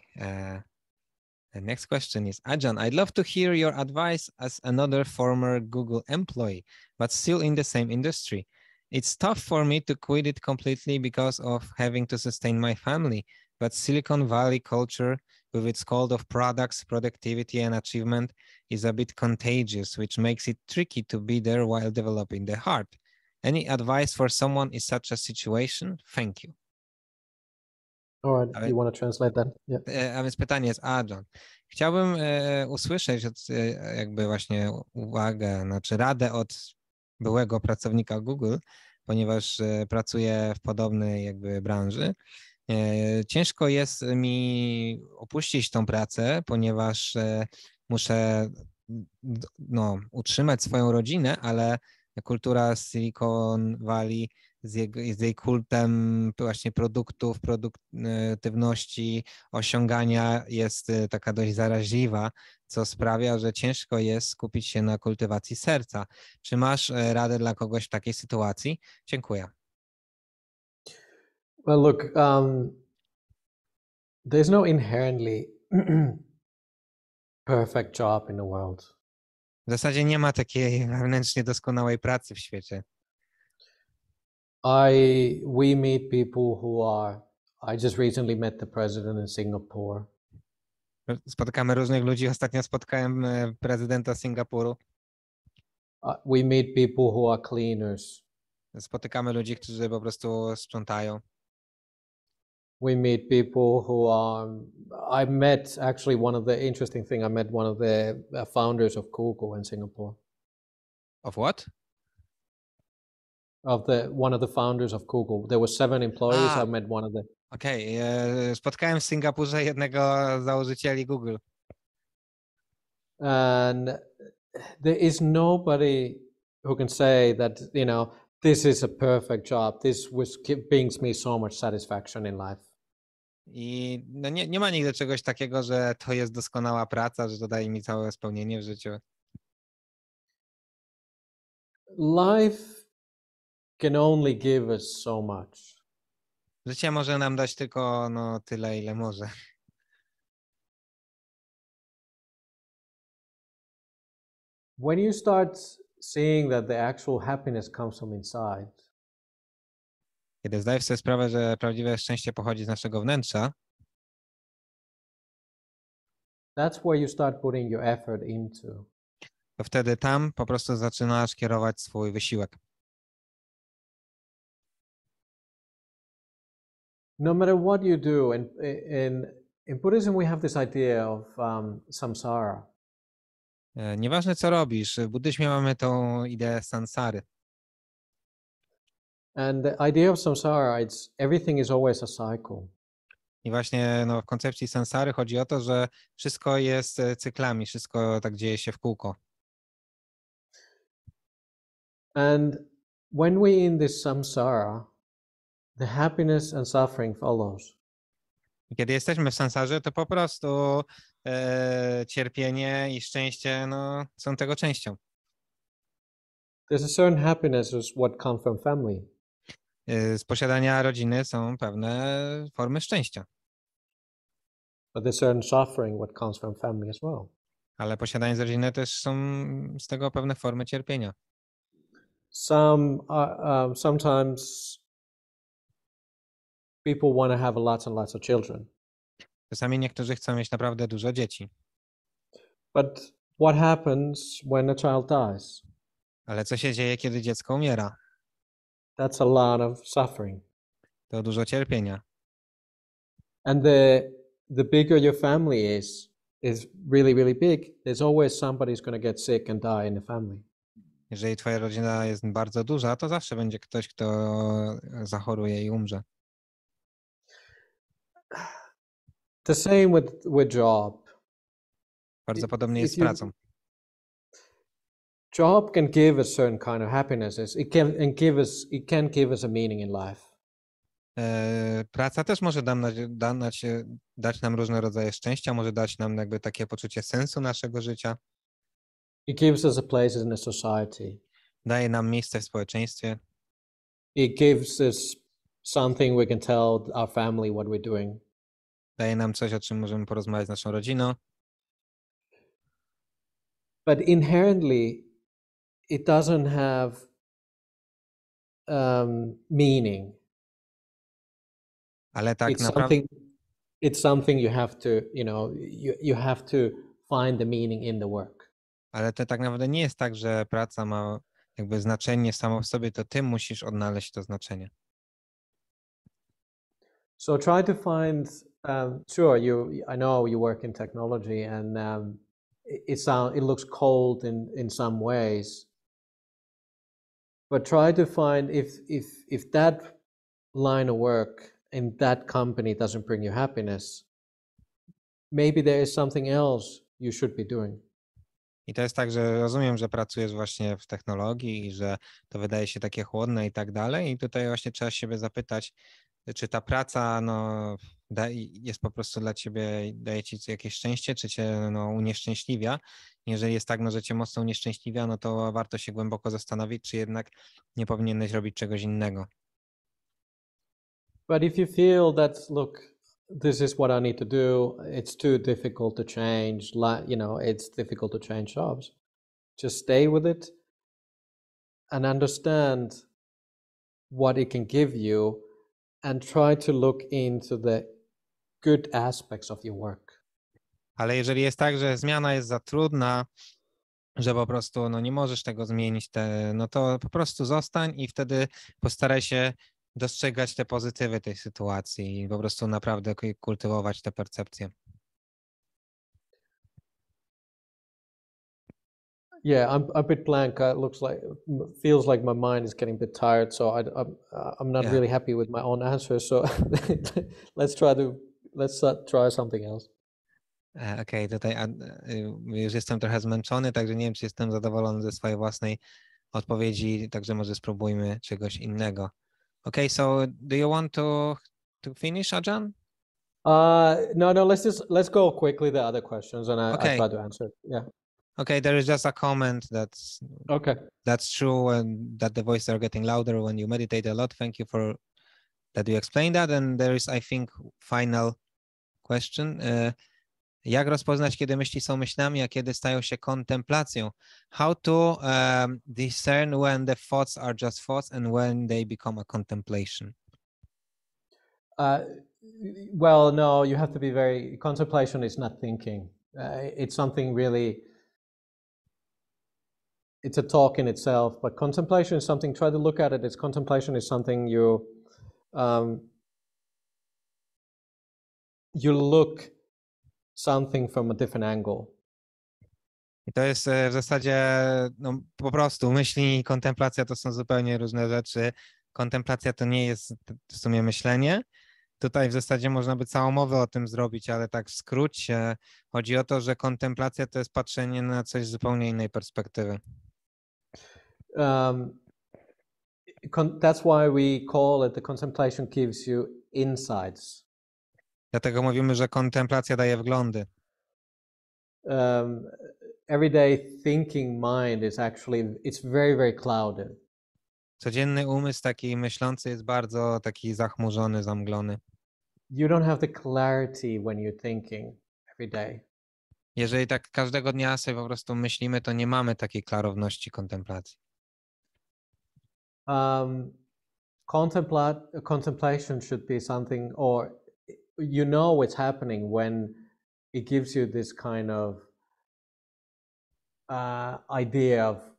The next question is, Ajahn, I'd love to hear your advice as another former Google employee, but still in the same industry. It's tough for me to quit it completely because of having to sustain my family, but Silicon Valley culture with its cult of products, productivity, and achievement is a bit contagious, which makes it tricky to be there while developing the heart. Any advice for someone in such a situation? Thank you. All right, you want to translate that? Yeah. A więc pytanie jest, Ajahn, chciałbym usłyszeć jakby właśnie uwagę, znaczy radę od byłego pracownika Google, ponieważ pracuję w podobnej jakby branży. Ciężko jest mi opuścić tą pracę, ponieważ muszę utrzymać swoją rodzinę, ale kultura Silicon Valley z jej kultem właśnie produktów, produktywności, osiągania jest taka dość zaraźliwa, co sprawia, że ciężko jest skupić się na kultywacji serca. Czy masz radę dla kogoś w takiej sytuacji? Dziękuję. Well, look, there's no inherently perfect job in the world. W zasadzie nie ma takiej wewnętrznie doskonałej pracy w świecie. We meet people I just recently met the president in Singapore. Spotykamy różnych ludzi. Ostatnio spotkałem prezydenta Singapuru. We meet people who are cleaners. Spotykamy ludzi, którzy po prostu sprzątają. We meet people who I met actually one of the interesting thing. I met one of the founders of Google in Singapore. Of what? One of the founders of Google. There were 7 employees. I met one of them. Okej, spotkałem w Singapurze jednego z założycieli Google. And there is nobody who can say that, this is a perfect job. This brings me so much satisfaction in life. I nie ma nigdy czegoś takiego, że to jest doskonała praca, że to daje mi całe spełnienie w życiu. Life can only give us so much. Życie może nam dać tylko tyle, ile może. When you start seeing that the actual happiness comes from inside, kiedy zdajesz sobie sprawę, że prawdziwe szczęście pochodzi z naszego wnętrza, that's where you start putting your effort into. To wtedy tam po prostu zaczynasz kierować swój wysiłek. No matter what you do, in Buddhism we have this idea of samsara. Nieważne co robisz, w buddyzmie mamy tą ideę sansary. And the idea of samsara, everything is always a cycle. I właśnie no, w koncepcji sansary chodzi o to, że wszystko jest cyklami, wszystko tak dzieje się w kółko. And when we're in this samsara, the happiness and suffering follows. I kiedy jesteśmy w sansarze, to po prostu cierpienie i szczęście no, są tego częścią. There's a certain happiness is what comes from family. Z posiadania rodziny są pewne formy szczęścia. But there's certain suffering what comes from family as well. Ale posiadając rodzinę też są z tego pewne formy cierpienia. Sometimes people want to have lots and lots of children. Czasami niektórzy chcą mieć naprawdę dużo dzieci. But what happens when a child dies? Ale co się dzieje, kiedy dziecko umiera? That's a lot of suffering. To dużo cierpienia. And the bigger your family is really, really big, there's always somebody who's going to get sick and die in the family. Jeżeli twoja rodzina jest bardzo duża, to zawsze będzie ktoś, kto zachoruje i umrze. The same with job. Bardzo podobnie jest z pracą. Job can give us certain kind of happinesses. It can give us a meaning in life. Praca też może dać nam różne rodzaje szczęścia, może dać nam jakby takie poczucie sensu naszego życia. It gives us a place in a society. Daje nam miejsce w społeczeństwie. It gives us something we can tell our family what we're doing. Daje nam coś, o czym możemy porozmawiać z naszą rodziną. But inherently, it doesn't have meaning. Ale tak naprawdę it's something you have to, you have to find the meaning in the work. Ale to tak naprawdę nie jest tak, że praca ma jakby znaczenie samo w sobie, to ty musisz odnaleźć to znaczenie. So try to find, sure, I know you work in technology and it looks cold in some ways, but try to find if that line of work in that company doesn't bring you happiness, maybe there is something else you should be doing. I to jest tak, że rozumiem, że pracujesz właśnie w technologii i że to wydaje się takie chłodne i tak dalej. I tutaj właśnie trzeba siebie zapytać, czy ta praca jest po prostu dla ciebie, daje ci jakieś szczęście, czy cię unieszczęśliwia. Jeżeli jest tak, że cię mocno unieszczęśliwia, no to warto się głęboko zastanowić, czy jednak nie powinieneś robić czegoś innego. But if you feel that, look, this is what I need to do, it's too difficult to change, it's difficult to change jobs, just stay with it and understand what it can give you and try to look into the good aspects of your work. Ale jeżeli jest tak, że zmiana jest za trudna, że po prostu nie możesz tego zmienić, no to po prostu zostań i wtedy postaraj się dostrzegać te pozytywy tej sytuacji i po prostu naprawdę kultywować te percepcje. Yeah, I'm a bit blank. Feels like my mind is getting a bit tired, so I'm not really happy with my own answer. So let's try something else. Okej, tutaj już jestem trochę zmęczony, także nie wiem, czy jestem zadowolony ze swojej własnej odpowiedzi, także może spróbujmy czegoś innego. Okay, so do you want to finish, Ajahn? No, let's go quickly the other questions and I try to answer. Yeah. Okay, there is just a comment that's true and that the voices are getting louder when you meditate a lot. Thank you for that you explained that. And there is, I think, final question. Jak rozpoznać, kiedy myśli są myślami, a kiedy stają się kontemplacją? How to discern when the thoughts are just thoughts and when they become a contemplation? Well, no, you have to be contemplation is not thinking. It's something really, it's a talk in itself, but contemplation is something, try to look at it, contemplation is something you look something from a different angle. I to jest w zasadzie po prostu myśli i kontemplacja to są zupełnie różne rzeczy. Kontemplacja to nie jest w sumie myślenie, Tutaj w zasadzie można by całą mowę o tym zrobić, ale tak w skrócie chodzi o to, że kontemplacja to jest patrzenie na coś z zupełnie innej perspektywy. That's why we call it the contemplation gives you insights. Dlatego mówimy, że kontemplacja daje wglądy. Everyday thinking mind is actually, it's very, very clouded. Codzienny umysł taki myślący jest bardzo taki zachmurzony, zamglony. You don't have the clarity when you're thinking every day. Jeżeli tak każdego dnia sobie po prostu myślimy, to nie mamy takiej klarowności kontemplacji. Contemplation should be something, or you know what's happening when it gives you this kind of idea of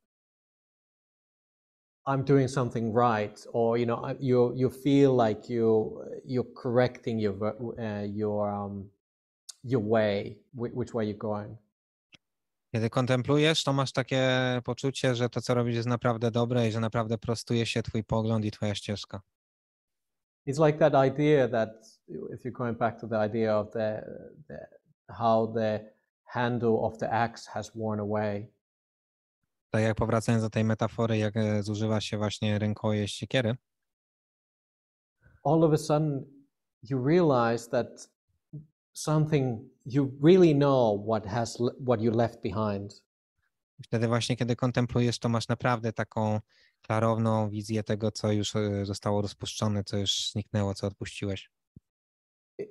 I'm doing something right, or you feel like you're correcting your way, which way you're going. Kiedy kontemplujesz, to masz takie poczucie, że to, co robisz, jest naprawdę dobre i że naprawdę prostuje się twój pogląd i twoja ścieżka. It's like that idea that, if you're going back to the idea of how the handle of the axe has worn away. Tak jak powracając do tej metafory, jak zużywa się właśnie rękojeść siekiery. All of a sudden you realize that something, you really know what you left behind. Wtedy właśnie, kiedy kontemplujesz, to masz naprawdę taką klarowną wizję tego, co już zostało rozpuszczone, co już zniknęło, co odpuściłeś.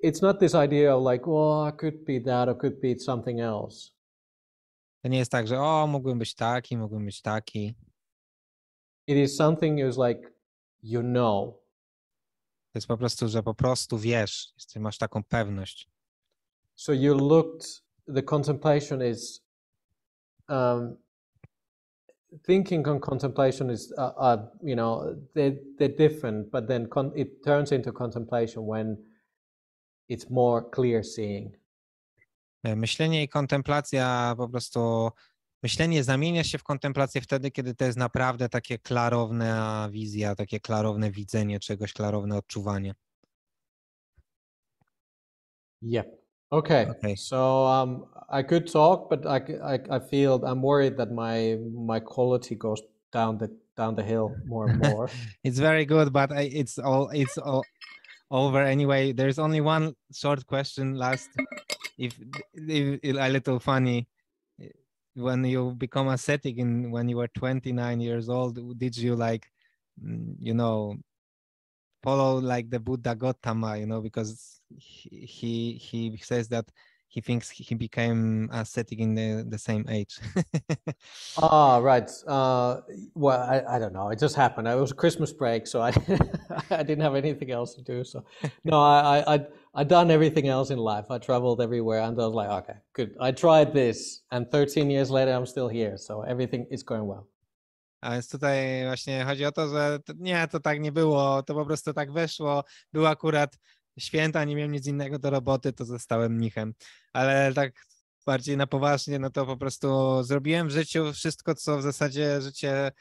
It's not this idea of like, oh, I could be that, or could be something else. To nie jest tak, że mógłbym być taki, mógłbym być taki. It is something is like, you know. To jest po prostu, że po prostu wiesz, masz taką pewność. So the contemplation is, thinking and contemplation is, they're different, but then it turns into contemplation when it's more clear seeing. Myślenie i kontemplacja po prostu, myślenie zamienia się w kontemplację wtedy, kiedy to jest naprawdę takie klarowna wizja, takie klarowne widzenie czegoś, klarowne odczuwanie. Yep. Okay. So I could talk, but I feel I'm worried that my quality goes down the hill more and more. It's very good, but it's all over anyway. There's only one short question last. If a little funny, when you become ascetic when you were 29 years old, did you follow like the Buddha Gautama, because he says that he thinks he became ascetic in the same age. Right. Well, I don't know. It just happened. It was a Christmas break, so I didn't have anything else to do. So no, I'd done everything else in life. I traveled everywhere, and I was like, okay, good. I tried this, and 13 years later, I'm still here. So everything is going well. A więc tutaj właśnie chodzi o to, że to tak nie było, to po prostu tak weszło. Było akurat święta, nie miałem nic innego do roboty, to zostałem mnichem. Ale tak bardziej na poważnie, no to po prostu zrobiłem w życiu wszystko, co w zasadzie życie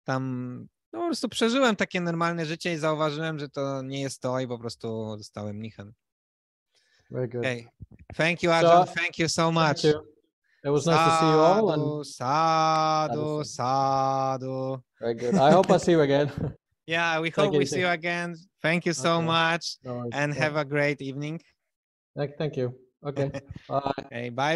tam, po prostu przeżyłem takie normalne życie i zauważyłem, że to nie jest to i po prostu zostałem mnichem. Very good. Okay. Thank you, Ajahn. Thank you so much. Thank you. It was nice to see you all. Sadhu. Very good. I hope I see you again. Yeah, we hope we see you again. Thank you so much, No worries. and have a great evening. Thank you. Okay. Bye. Okay, bye.